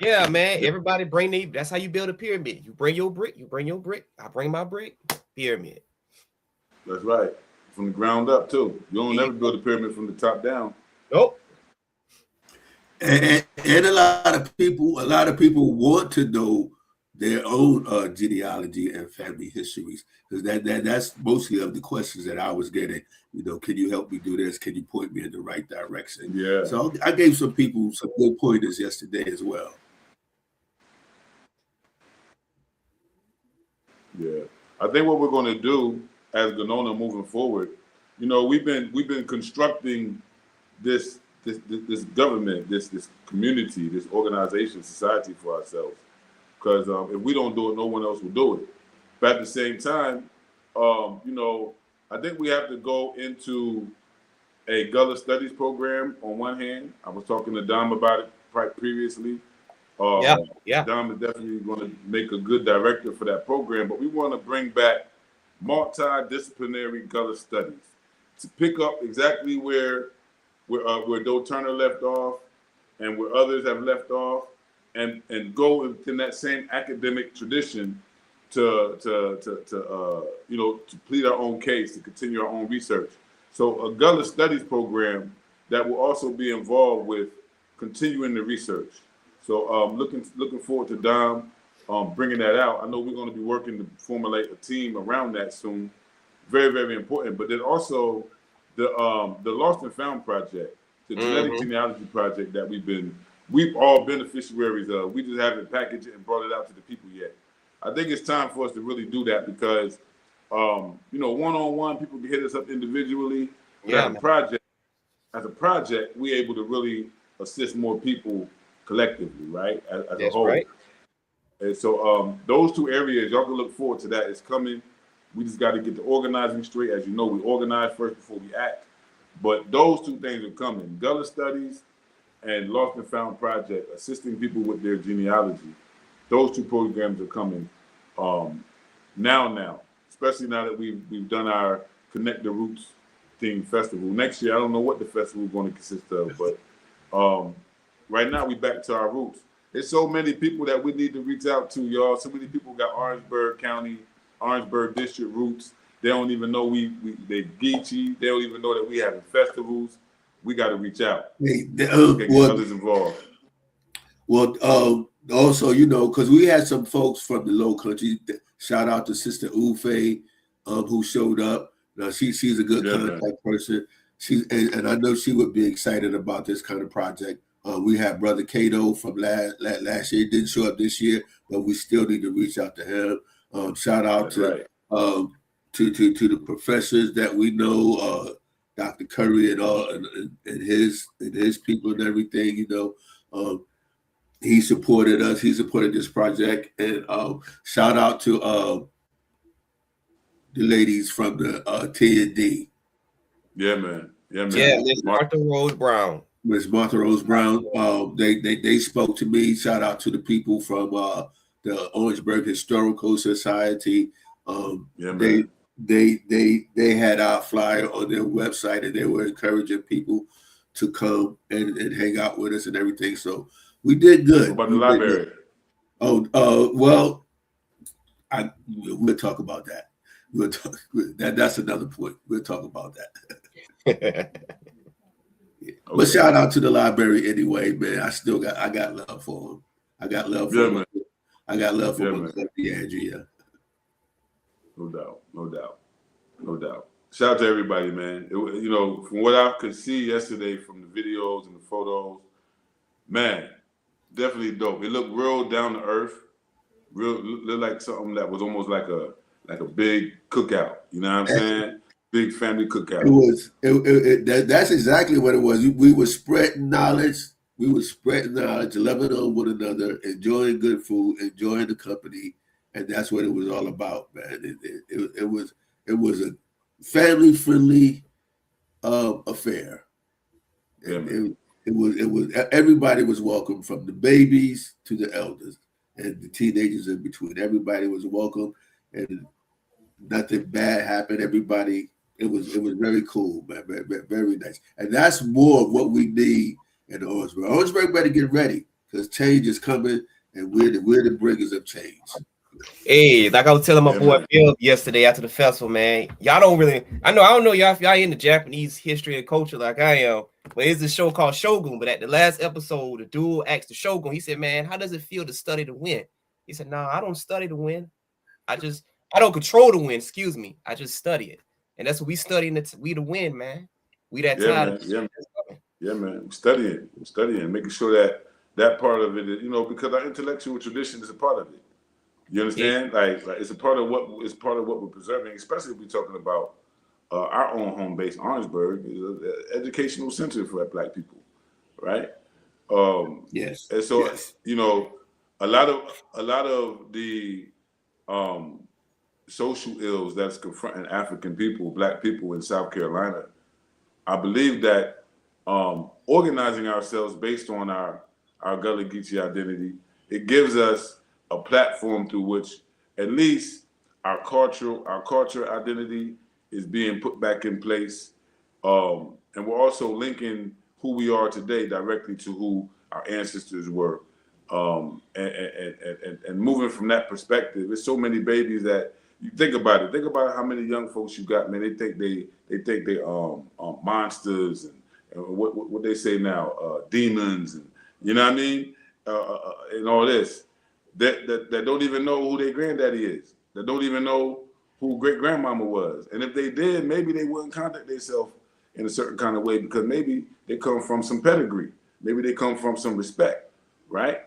Yeah, man. Everybody that's how you build a pyramid. You bring your brick, I bring my brick, pyramid. That's right. From the ground up too. You don't never build a pyramid from the top down. Nope. And a lot of people want to know their own genealogy and family histories, because that's mostly of the questions that I was getting. Can you help me do this? Can you point me in the right direction? Yeah. So I gave some people some good pointers yesterday as well. Yeah, I think what we're going to do as Ganona moving forward, we've been constructing this government, this community, this organization, society for ourselves. Because if we don't do it, no one else will do it. But at the same time, I think we have to go into a Gullah Studies program on one hand. I was talking to Dom about it previously. Yeah. Dom is definitely going to make a good director for that program, but we want to bring back multidisciplinary Gullah Studies to pick up exactly where Doe Turner left off and where others have left off, and go in that same academic tradition to plead our own case, to continue our own research. So a Gullah Studies program that will also be involved with continuing the research. So looking forward to Dom bringing that out. I know we're going to be working to formulate a team around that soon. Very, very important. But then also the Lost and Found project, the genetic genealogy project that we've all beneficiaries of. We just haven't packaged it and brought it out to the people yet. I think it's time for us to really do that, because one-on-one, people can hit us up individually. Yeah. As a project, we're able to really assist more people collectively, right? As a whole. Right. And so those two areas, y'all can look forward to that. It's coming. We just got to get the organizing straight. As you know, we organize first before we act. But those two things are coming. Gullah Studies and Lost and Found Project, assisting people with their genealogy. Those two programs are coming now, especially now that we've done our Connect the Roots theme festival. Next year, I don't know what the festival is going to consist of, but right now we back to our roots. There's so many people that we need to reach out to, y'all. So many people got Orangeburg County, Orangeburg District roots. They don't even know they Geechee. They don't even know that we having festivals. We got to reach out. Get others involved. Well, also, you know, because we had some folks from the Low Country. Shout out to Sister Ufe, who showed up. Now she's a good contact person. And I know she would be excited about this kind of project. We had Brother Cato from last year. He didn't show up this year, but we still need to reach out to him. Shout out to the professors that we know, Dr. Curry and all, and his people and everything. You know, he supported us. He supported this project, and shout out to the ladies from the T&D. Yeah, man. Yeah, Miss Martha Rose Brown. Miss Martha Rose Brown. They spoke to me. Shout out to the people from the Orangeburg Historical Society. They had our flyer on their website, and they were encouraging people to come and hang out with us and everything. So we did good. What about the library? Well, we'll talk about that. That's another point. We'll talk about that. But shout out to the library anyway, man. I got love for him. I got love for him. I got love for Andrea. No doubt. Shout out to everybody, man. You know, from what I could see yesterday from the videos and the photos, man, definitely dope. It looked real down to earth. Looked like something that was almost like a big cookout. You know what I'm saying? Big family cookout. That's exactly what it was. We were spreading knowledge. Loving on one another, enjoying good food, enjoying the company, and that's what it was all about, man. It was a family-friendly affair. Yeah, it was everybody was welcome, from the babies to the elders and the teenagers in between. Everybody was welcome, and nothing bad happened. Everybody. It was very cool, man. Very nice. And that's more of what we need in Orangeburg. Orangeburg better get ready, because change is coming, and we're the bringers of change. Hey, like I was telling my boy Bill yesterday after the festival, man. Y'all don't really, I don't know y'all if y'all into Japanese history and culture like I am, but it's a show called Shogun. But at the last episode, the dude asked the Shogun, he said, man, how does it feel to study to win? He said, nah, I don't study to win. I don't control the win, excuse me. I just study it. And that's what we studying. We to win, man. We that time. Yeah, man. We're studying, making sure that part of it is, you know, because our intellectual tradition is a part of it. You understand? Yeah. Like it's a part of what we're preserving, especially if we're talking about our own home base, Orangeburg, is an educational center for Black people, right? Yes. And so you know, a lot of the social ills that's confronting African people, Black people in South Carolina, I believe that organizing ourselves based on our Gullah Geechee identity, it gives us a platform through which at least our cultural identity is being put back in place, and we're also linking who we are today directly to who our ancestors were, and moving from that perspective. There's so many babies that you think about it. Think about how many young folks you got, man. They think they monsters and what they say now, demons, and you know what I mean, and all this. That don't even know who their granddaddy is. That don't even know who great grandmama was. And if they did, maybe they wouldn't conduct themselves in a certain kind of way, because maybe they come from some pedigree. Maybe they come from some respect, right?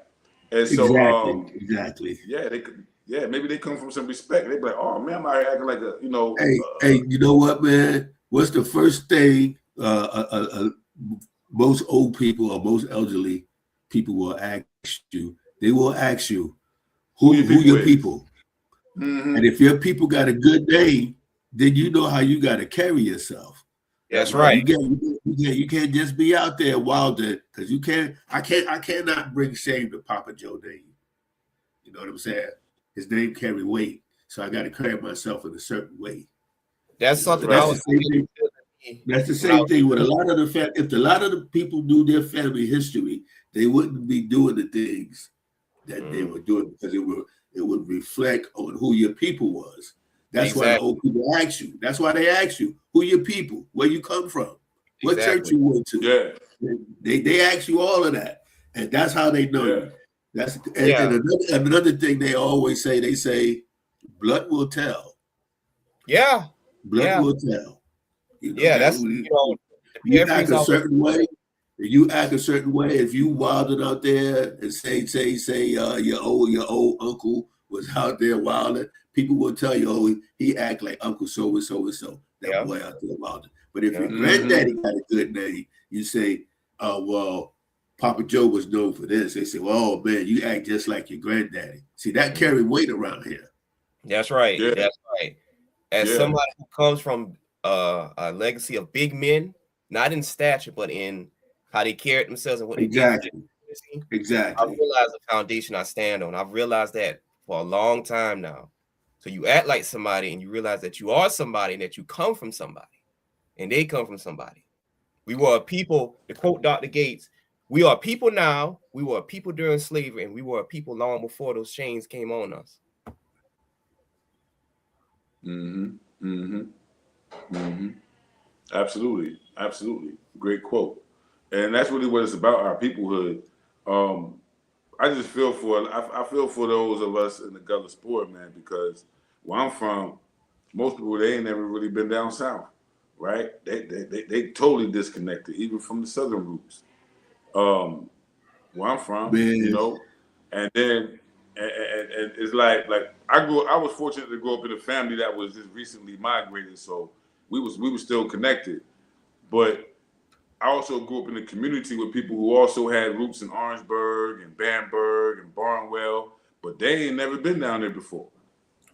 And so exactly. Yeah, maybe they come from some respect. They be like, oh man, I'm out here acting like a, you know. Hey, you know what, man? What's the first thing most old people or most elderly people will ask you? They will ask you, who your people? Mm-hmm. And if your people got a good name, then you know how you got to carry yourself. That's right. You can't just be out there wilding because you can't. I cannot bring shame to Papa Joe name. You know what I'm saying? His name carry weight, so I got to carry myself in a certain way. That's something That's the same thing with a lot of the if a lot of the people knew their family history, they wouldn't be doing the things that they were doing because it would reflect on who your people was. That's why the old people ask you. That's why they ask you who your people, where you come from, what church you went to. Yeah, they ask you all of that, and that's how they know you. That's and another thing they always say. They say, "Blood will tell." Yeah, blood will tell. You know, that's you act a certain way. You act a certain way. If you wilding out there and say your old uncle was out there wilding, people will tell you, oh, he act like Uncle so and so and so. That boy out there wilding. But if your granddaddy got a good name, you say, oh well, Papa Joe was known for this. They say, well, oh man, you act just like your granddaddy. See, that carry weight around here. That's right. Yeah. That's right. As somebody who comes from a legacy of big men, not in stature, but in how they carried themselves and what they did. Exactly. I realize the foundation I stand on. I've realized that for a long time now. So you act like somebody and you realize that you are somebody and that you come from somebody and they come from somebody. We were a people, to quote Dr. Gates, we are people now, we were a people during slavery, and we were a people long before those chains came on us. Absolutely. Great quote. And that's really what it's about, our peoplehood. I just feel I feel for those of us in the Gullah sport, man, because where I'm from, most people, they ain't never really been down south, right? They totally disconnected, even from the southern roots. Where I'm from, you know, and then and it's like I was fortunate to grow up in a family that was just recently migrated, so we were still connected. But I also grew up in a community with people who also had roots in Orangeburg and Bamberg and Barnwell, but they ain't never been down there before.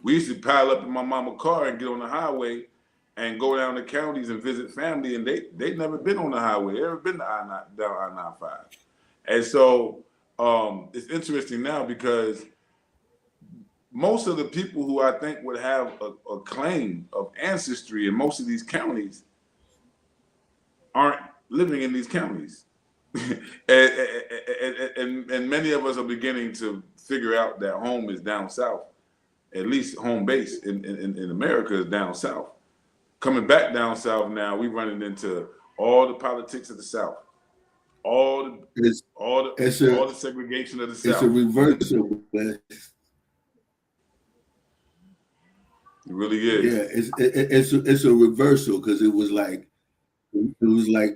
We used to pile up in my mama's car and get on the highway and go down the counties and visit family, and they never been on the highway. They never been down I-95. And so it's interesting now because most of the people who I think would have a claim of ancestry in most of these counties aren't living in these counties. and many of us are beginning to figure out that home is down south. At least home base in America is down south. Coming back down south now, we running into all the politics of the South. All the segregation of the South. It's a reversal, man. It really is. Yeah, it's a reversal because it was like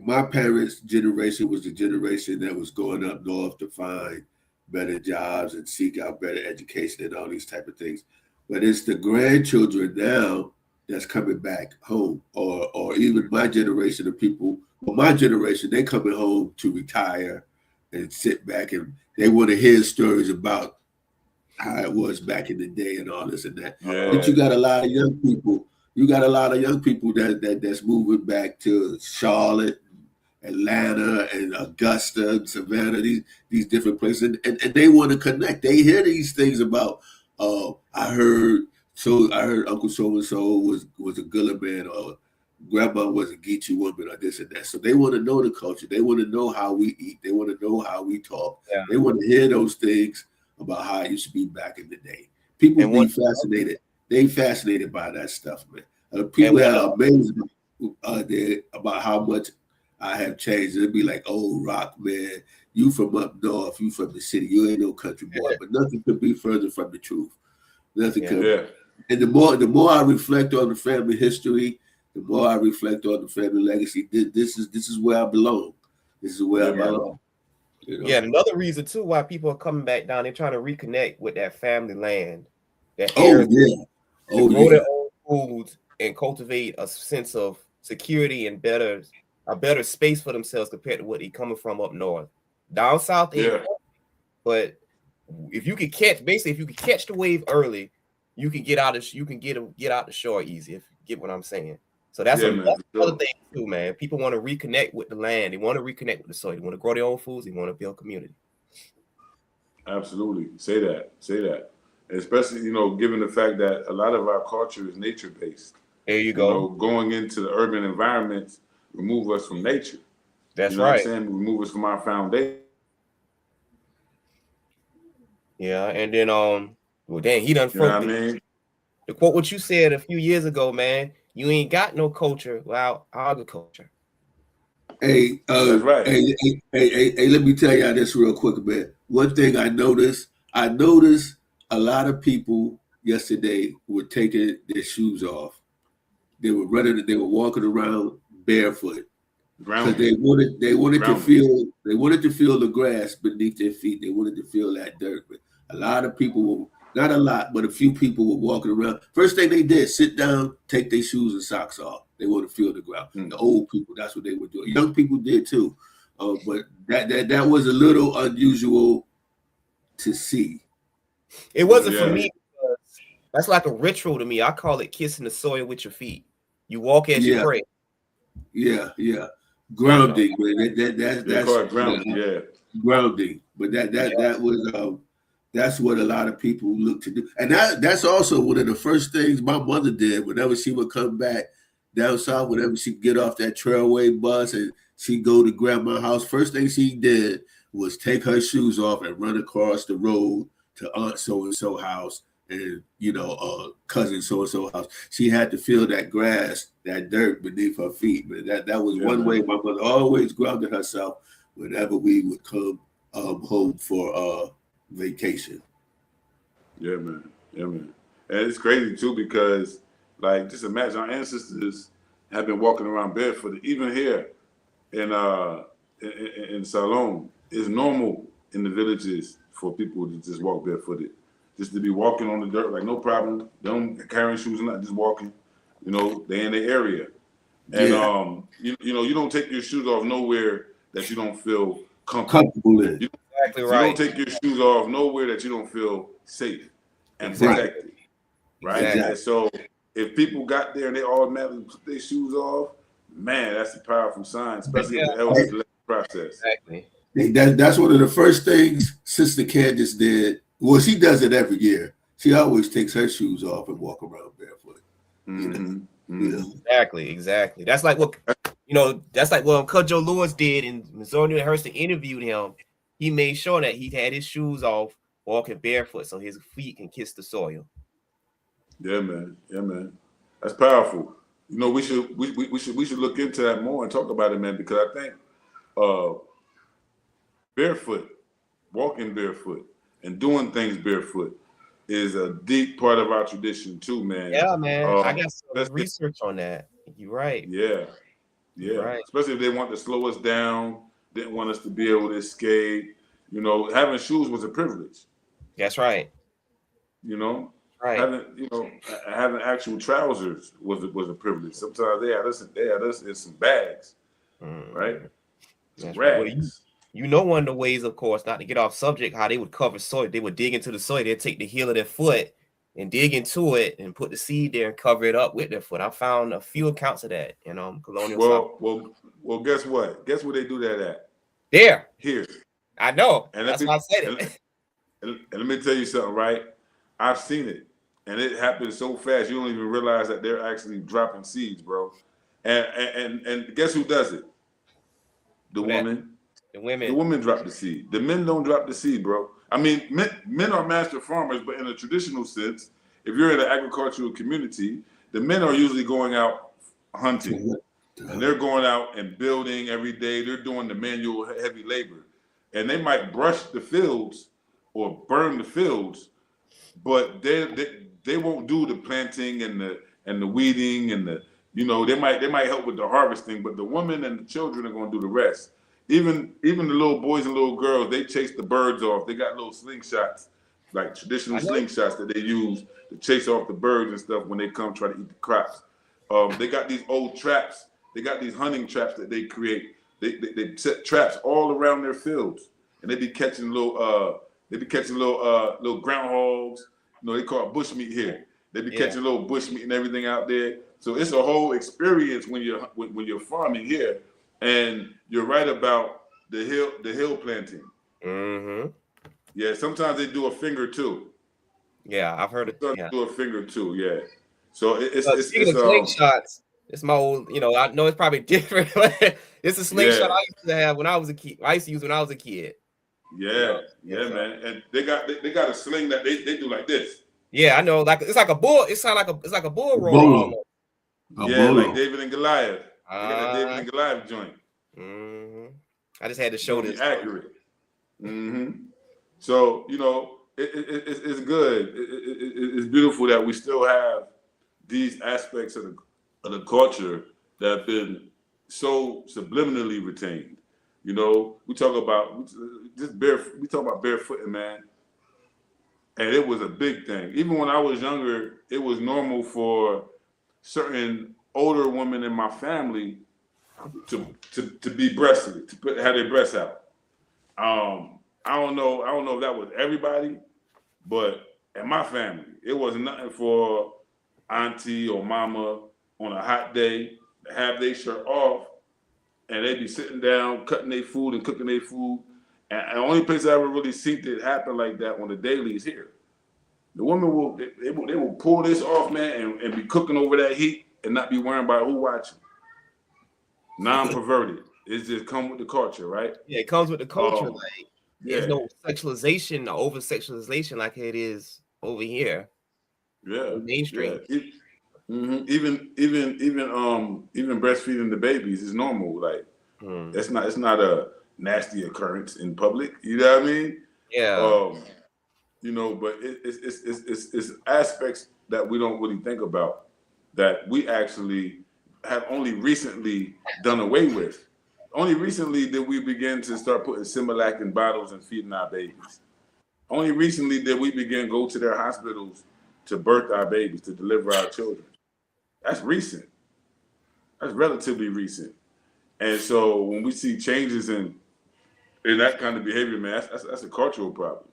my parents' generation was the generation that was going up north to find better jobs and seek out better education and all these type of things. But it's the grandchildren now that's coming back home, or even my generation of people. Well, my generation, they coming home to retire and sit back, and they want to hear stories about how it was back in the day and all this and that. Yeah. But you got a lot of young people. You got a lot of young people that's moving back to Charlotte, Atlanta, and Augusta, and Savannah, these different places, and they want to connect. They hear these things about. I heard Uncle so and so was a Gullah man, or Grandma was a Geechee woman, or this and that. So they want to know the culture. They want to know how we eat. They want to know how we talk. Yeah. They want to hear those things about how it used to be back in the day. People be fascinated. They fascinated by that stuff, man. People are amazed about how much I have changed. It'd be like, oh, Rock, man, you from up north, you from the city, you ain't no country boy. But nothing could be further from the truth. Nothing could. Yeah. And the more I reflect on the family history, the more I reflect on the family legacy. This is where I belong. This is where I belong. You know? Yeah, another reason too why people are coming back down, they're trying to reconnect with that family land. That grow their own foods and cultivate a sense of security and a better space for themselves compared to what they're coming from up north. Down south, but if you could catch the wave early, you can get out the shore easy. If you get what I'm saying. So that's man, another thing too, man. People want to reconnect with the land. They want to reconnect with the soil. They want to grow their own foods. They want to build community. Absolutely. Say that. Especially, given the fact that a lot of our culture is nature-based. There you go. Going into the urban environments remove us from nature. That's What I'm right. saying? Remove us from our foundation. Yeah, and then well, dang, he done You know what I broke mean? to quote what you said a few years ago, man. You ain't got no culture without agriculture. Hey, That's right. hey, let me tell y'all this real quick, man. One thing I noticed a lot of people yesterday were taking their shoes off. They were walking around barefoot because they wanted to feel the grass beneath their feet. They wanted to feel that dirt. But a lot of people not a lot, but a few people were walking around. First thing they did, sit down, take their shoes and socks off. They want to feel the ground. The old people, that's what they were doing. Young people did too, but that was a little unusual to see. It wasn't for me. That's like a ritual to me. I call it kissing the soil with your feet. You walk as you pray. Yeah. Grounding, man. That's call it grounding. Grounding. But that was that's what a lot of people look to do. And that's also one of the first things my mother did whenever she would come back down south, whenever she'd get off that trailway bus and she'd go to grandma's house. First thing she did was take her shoes off and run across the road to Aunt so-and-so house and, cousin so-and-so house. She had to feel that grass, that dirt beneath her feet. But that was one way my mother always grounded herself whenever we would come home for vacation. Yeah, man. And it's crazy too because, like, just imagine our ancestors have been walking around barefoot. Even here in Salon, it's normal in the villages for people to just walk barefooted, just to be walking on the dirt, like no problem. They don't carrying shoes and not just walking. They in the area, and you don't take your shoes off nowhere that you don't feel comfortable in. Exactly right. You don't take your shoes off nowhere that you don't feel safe and protected. Right? Exactly. And so if people got there and they automatically put their shoes off, man, that's a powerful sign, especially if the elders let the process. Exactly. That's one of the first things Sister Candace did. Well, she does it every year. She always takes her shoes off and walk around barefoot. Exactly. That's like what Uncle Joe Lewis did in Missouri. Hurston interviewed him. He made sure that he had his shoes off, walking barefoot, so his feet can kiss the soil. Yeah, man. That's powerful. We should look into that more and talk about it, man, because I think barefoot, walking barefoot, and doing things barefoot is a deep part of our tradition too, man. Yeah, man. I got some research on that. You're right. Yeah. Right. Especially if they want to slow us down, didn't want us to be able to escape. Having shoes was a privilege. That's right. Right. Having actual trousers was a privilege. Sometimes they had us in some bags, right? Some rags. Well, one of the ways, of course, not to get off subject, how they would cover soil. They would dig into the soil. They'd take the heel of their foot and dig into it and put the seed there and cover it up with their foot. I found a few accounts of that in colonial. Well, guess what? Guess where they do that at? There. Here. I know. And that's why I said it. And let me tell you something, right? I've seen it, and it happens so fast you don't even realize that they're actually dropping seeds, bro. And guess who does it? The woman. The women. The women drop the seed. The men don't drop the seed, bro. I mean, men are master farmers, but in a traditional sense, if you're in an agricultural community, the men are usually going out hunting. And they're going out and building every day. They're doing the manual heavy labor. And they might brush the fields or burn the fields, but they won't do the planting and the weeding and they might help with the harvesting, but the women and the children are going to do the rest. Even the little boys and little girls, they chase the birds off. They got little slingshots, like traditional slingshots that they use to chase off the birds and stuff when they come try to eat the crops. They got these old traps. They got these hunting traps that they create. They set traps all around their fields, and they be catching little groundhogs. They call it bushmeat here. They be catching little bushmeat and everything out there. So it's a whole experience when you're farming here, and you're right about the hill planting. Mm-hmm. Yeah, sometimes they do a finger too. Yeah, I've heard it. Yeah. Do a finger too. Yeah. So Speaking of slingshots, it's my old. You know, I know it's probably different. It's a slingshot I used to have when I was a kid. I used to use when I was a kid. Yeah, man. And they got a sling that they do like this. Yeah, I know. Like it's like a bull. It's like a bull roller almost. Like David and Goliath. They got that David and Goliath joint. Mm-hmm. I just had to show this. Accurate. Mm-hmm. So it's good. It's beautiful that we still have these aspects of the culture that have been so subliminally retained. We talk about barefooting, man, and it was a big thing. Even when I was younger, it was normal for certain older women in my family to be breasted, to have their breasts out. I don't know if that was everybody, but in my family, it was nothing for auntie or mama on a hot day to have their shirt off, and they'd be sitting down, cutting their food and cooking their food. And the only place I ever really seen it happen like that on the daily is here. The women will pull this off, man, and be cooking over that heat and not be worrying about who watching. Non-perverted. It's just come with the culture, right? Yeah, it comes with the culture. There's no sexualization or over-sexualization like it is over here. Yeah, mainstream. Yeah. Even breastfeeding the babies is normal. Like it's not a nasty occurrence in public. You know what I mean? Yeah. But it's aspects that we don't really think about that we actually have only recently done away with. Only recently did we begin to start putting Similac in bottles and feeding our babies. Only recently did we begin go to their hospitals to birth our babies, to deliver our children. That's recent. That's relatively recent. And so when we see changes in that kind of behavior, man, that's a cultural problem.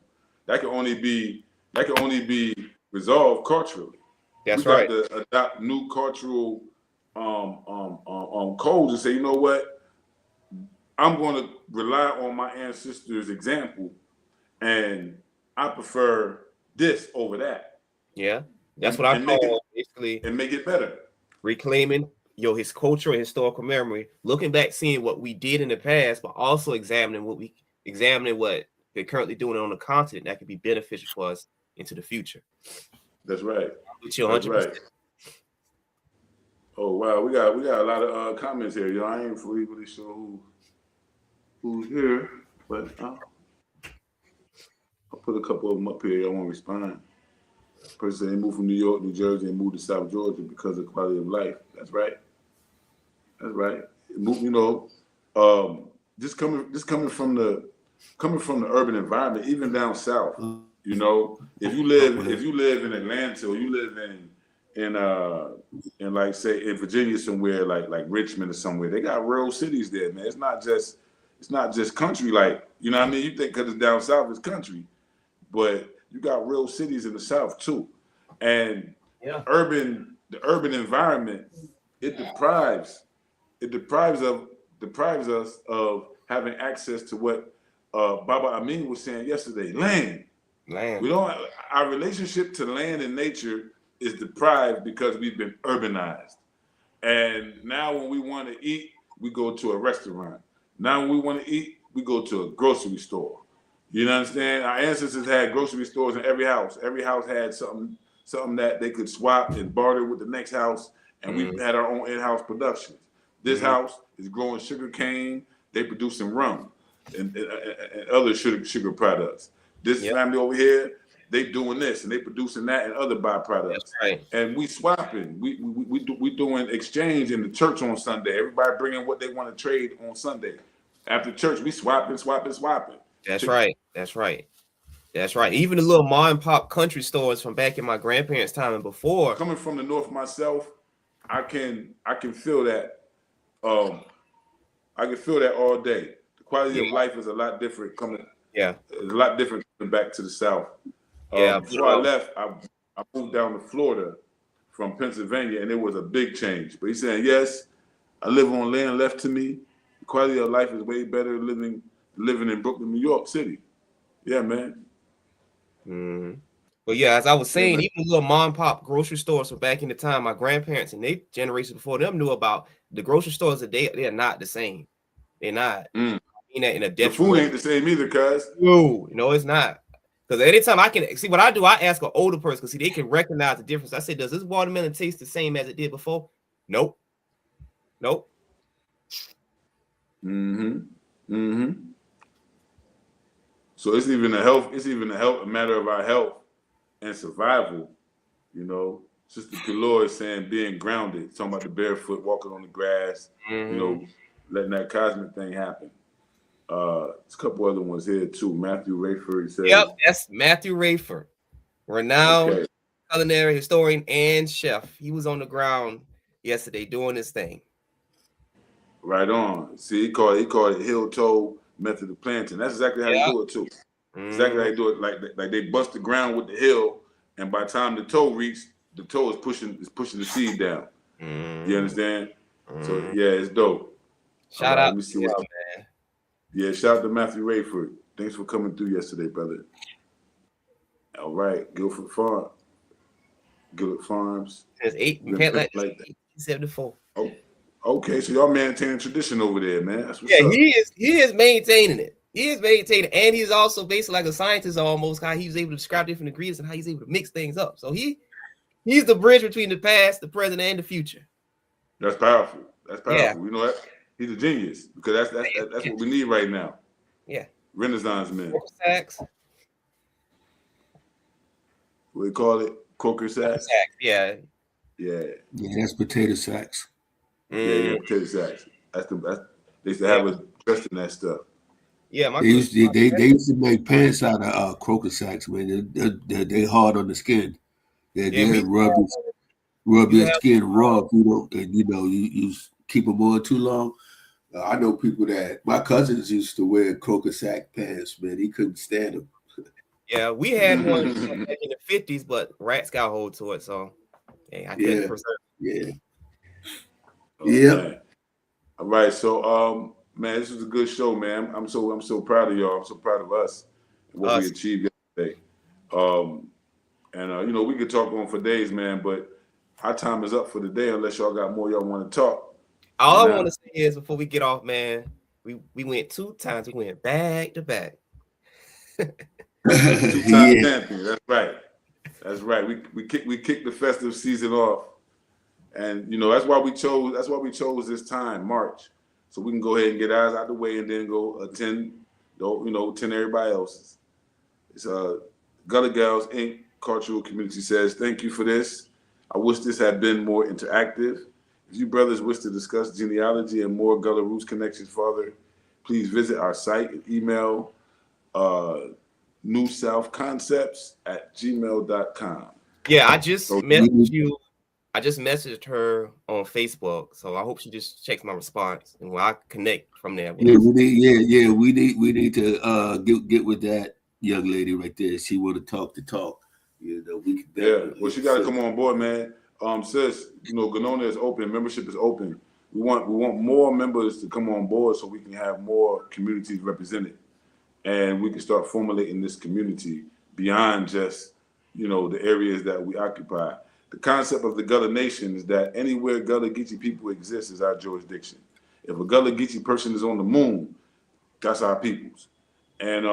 That can only be resolved culturally. That's right. We got to adopt new cultural codes and say, you know what? I'm going to rely on my ancestors' example, and I prefer this over that. Yeah, that's what I call basically, and make it better. Reclaiming his cultural and historical memory, looking back, seeing what we did in the past, but also examining what they're currently doing on the continent that could be beneficial for us into the future. That's right. With you 100%. Right. Oh wow, we got a lot of comments here. I ain't really sure who's here, but I'll put a couple of them up here. I won't respond. Person said they moved from New York, New Jersey, and moved to South Georgia because of quality of life. That's right. That's right. Just coming from the urban environment, even down south. If you live in Atlanta or you live in like say in Virginia somewhere like Richmond or somewhere, they got real cities there, man. It's not just country, like, you know what I mean? You think because it's down south it's country, but you got real cities in the south too. And the urban environment, it deprives us of having access to what Baba Amin was saying yesterday, land. Our relationship to land and nature is deprived because we've been urbanized. And now when we want to eat, we go to a restaurant. Now when we want to eat, we go to a grocery store. You understand? Our ancestors had grocery stores in every house. Every house had something that they could swap and barter with the next house, and we had our own in-house production. This house is growing sugar cane. They producing rum and other sugar products. This family over here, they doing this and they producing that and other byproducts. That's right. And we swapping. We doing exchange in the church on Sunday. Everybody bringing what they want to trade on Sunday. After church, we swapping. That's right. Even the little mom and pop country stores from back in my grandparents' time and before. Coming from the north myself, I can feel that. I can feel that all day. The quality of life is a lot different coming. Yeah, it's a lot different coming back to the south. Before I left, I moved down to Florida from Pennsylvania, and it was a big change. But he's saying, yes, I live on land left to me. The quality of life is way better living in Brooklyn, New York City. Yeah, man. Mm-hmm. But yeah, as I was saying, even little mom and pop grocery stores from back in the time, my grandparents and they generation before them knew about the grocery stores that they're not the same. They're not. I mean that in a The food ain't the same either, cuz. No, it's not. Because anytime I can see what I do, I ask an older person because see they can recognize the difference. I said, does this watermelon taste the same as it did before? Nope. So it's even a matter of our health and survival. You know, Sister Kalor is saying being grounded, talking about the barefoot, walking on the grass, you know, letting that cosmic thing happen. There's a couple other ones here too. Matthew Rayford says, yep, that's Matthew Rayford, renowned culinary historian and chef. He was on the ground yesterday doing his thing. Right on. See, he called it heel toe method of planting. That's exactly how they do it too. Exactly how they do it. Like they bust the ground with the heel, and by the time the toe reaches, the toe is pushing the seed down. You understand? So yeah, it's dope. Shout out let me see what man. Yeah, shout out to Matthew Rayford. Thanks for coming through yesterday, brother. All right, Guilford Farms. It's 874. Oh, okay, so y'all maintaining tradition over there, man. That's what's up. He is maintaining it. He is maintaining, and he's also basically like a scientist almost. How he was able to describe different ingredients and how he's able to mix things up. So he's the bridge between the past, the present, and the future. That's powerful. Yeah. You know what? He's a genius because that's what we need right now. Yeah. Renaissance men. Croaker sacks. What do you call it? Croaker sacks? Yeah. Yeah, that's potato sacks. Yeah, potato sacks. They used to have us dressed in that stuff. Yeah, they used to make pants out of croaker sacks, man. They hard on the skin. They rub your skin raw. You keep them on too long. I know people that my cousins used to wear croaker sack pants. Man, he couldn't stand them. Yeah, we had one back in the 50s, but rats got hold to it, so I couldn't preserve it. Yeah. All right, so man, this was a good show, man. I'm so proud of y'all. I'm so proud of us and what we achieved yesterday. And we could talk on for days, man, but our time is up for the day unless y'all got more y'all want to talk. All I want to say is before we get off, man, we went 2 times. We went back to back. 2-time champion. That's right. We kicked the festive season off. And that's why we chose this time, March, so we can go ahead and get ours out the way and then go attend everybody else's. It's Gullah Gals Inc. Cultural Community says, thank you for this. I wish this had been more interactive. If you brothers wish to discuss genealogy and more Gullah Roots connections further, please visit our site and email newsouthconcepts@gmail.com. Yeah, I just messaged you. I just messaged her on Facebook, so I hope she just checks my response and I connect from there. We need to get with that young lady right there. She want to talk the talk. We can. Well, she got to come on board, man. Sis, Ganona is open. Membership is open. We want more members to come on board so we can have more communities represented, and we can start formulating this community beyond just the areas that we occupy. The concept of the Gullah Nation is that anywhere Gullah Geechee people exist is our jurisdiction. If a Gullah Geechee person is on the moon, that's our peoples. And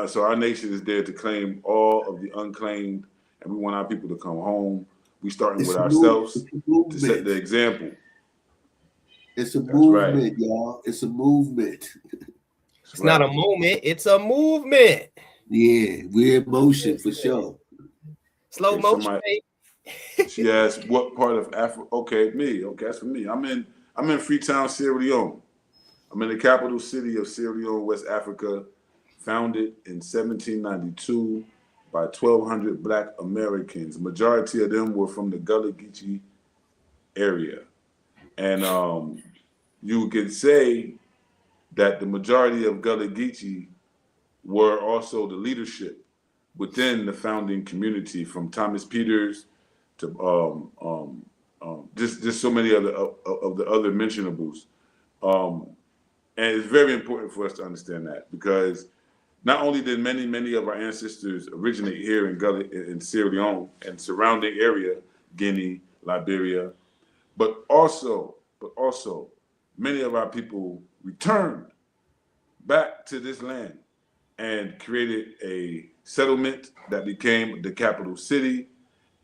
so our nation is there to claim all of the unclaimed, and we want our people to come home. We starting with ourselves to set the example. It's a movement, y'all. It's a movement. It's not a moment, it's a movement. Yeah, we're in motion for sure. Slow motion, baby. She asked, "What part of Africa?" Okay, me. Okay, that's for me. I'm in Freetown, Sierra Leone. I'm in the capital city of Sierra Leone, West Africa, founded in 1792 by 1,200 Black Americans. Majority of them were from the Gullah Geechee area, and you could say that the majority of Gullah Geechee were also the leadership within the founding community, from Thomas Peters just so many of the other mentionables. And it's very important for us to understand that, because not only did many of our ancestors originate here in Sierra Leone and surrounding area, Guinea, Liberia, but also many of our people returned back to this land and created a settlement that became the capital city.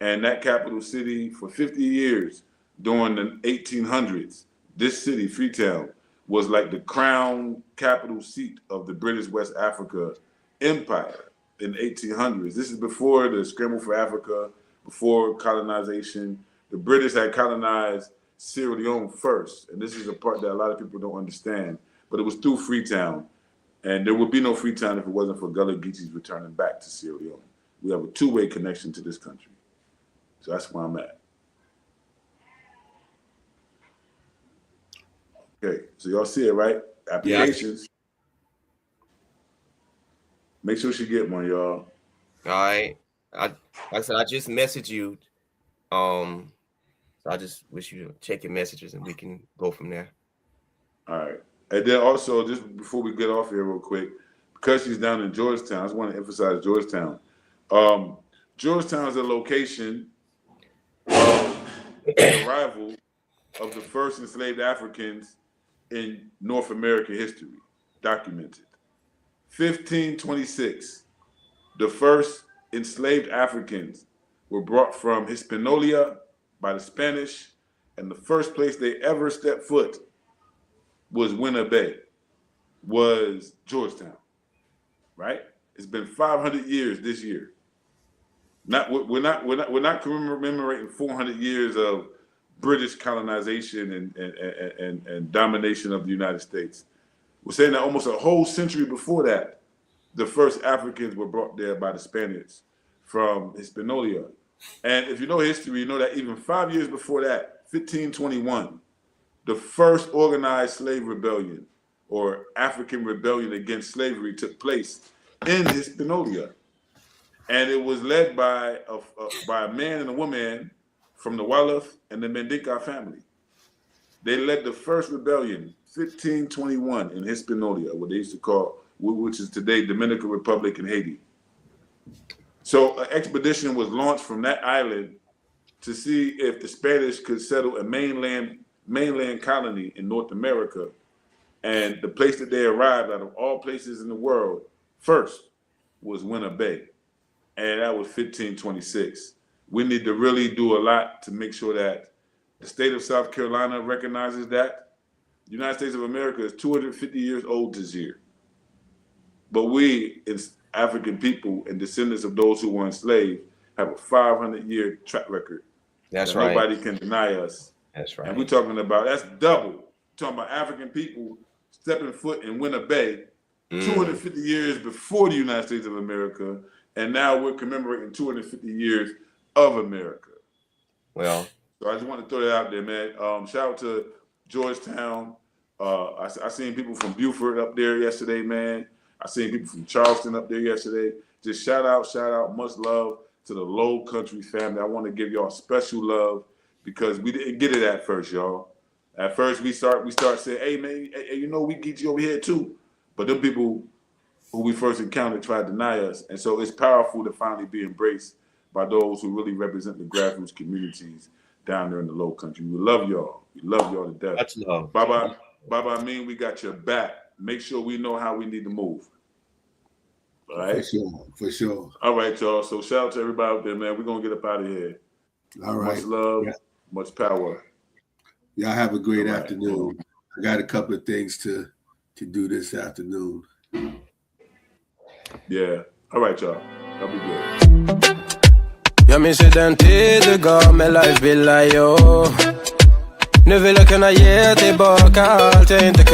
And that capital city for 50 years during the 1800s, this city, Freetown, was like the crown capital seat of the British West Africa Empire in the 1800s. This is before the scramble for Africa, before colonization. The British had colonized Sierra Leone first, and this is a part that a lot of people don't understand, but it was through Freetown. And there would be no Freetown if it wasn't for Gullah Geechees returning back to Sierra Leone. We have a two-way connection to this country. So that's where I'm at. Okay, so y'all see it, right? Applications. Yeah. Make sure she get one, y'all. All right. Like I said, I just messaged you. So I just wish you to check your messages and we can go from there. All right. And then also, just before we get off here real quick, because she's down in Georgetown, I just want to emphasize Georgetown. Georgetown is a location of the arrival of the first enslaved Africans in North American history, documented. 1526, the first enslaved Africans were brought from Hispaniola by the Spanish, and the first place they ever stepped foot was Moijueh, was Georgetown, right? It's been 500 years this year. We're not commemorating 400 years of British colonization and domination of the United States. We're saying that almost a whole century before that, the first Africans were brought there by the Spaniards from Hispaniola. And if you know history, you know that even 5 years before that, 1521, the first organized slave rebellion or African rebellion against slavery took place in Hispaniola. And it was led by a man and a woman from the Wolof and the Mendika family. They led the first rebellion, 1521, in Hispaniola, what they used to call, which is today Dominican Republic and Haiti. So an expedition was launched from that island to see if the Spanish could settle a mainland colony in North America. And the place that they arrived out of all places in the world first was Moijueh. And that was 1526. We need to really do a lot to make sure that the state of South Carolina recognizes that. The United States of America is 250 years old this year. But we, as African people and descendants of those who were enslaved, have a 500-year track record. That's that right. Nobody can deny us. That's right. And we're talking about, that's double. We're talking about African people stepping foot in Moijueh 250 years before the United States of America. And now we're commemorating 250 years of America. Well, so I just want to throw that out there, man. Shout out to Georgetown. I seen people from Beaufort up there yesterday, man. I seen people from Charleston up there yesterday. Just shout out, much love to the Low Country family. I want to give y'all special love because we didn't get it at first, y'all. At first, we start saying, hey, man, hey, you know, we Geechee over here too. But them people who we first encountered tried to deny us. And so it's powerful to finally be embraced by those who really represent the grassroots communities down there in the Low Country. We love y'all. We love y'all to death. That's love. Baba, I mean, we got your back. Make sure we know how we need to move. All right? For sure. All right, y'all. So shout out to everybody out there, man. We're going to get up out of here. All right. Much love, much power. Y'all have a great afternoon. I got a couple of things to do this afternoon. Yeah. All right, y'all. That'll be good. Jag minns ju den tid du gav mig life, vill jag. Nu vill jag kunna ge tillbaka allt jag inte kunde.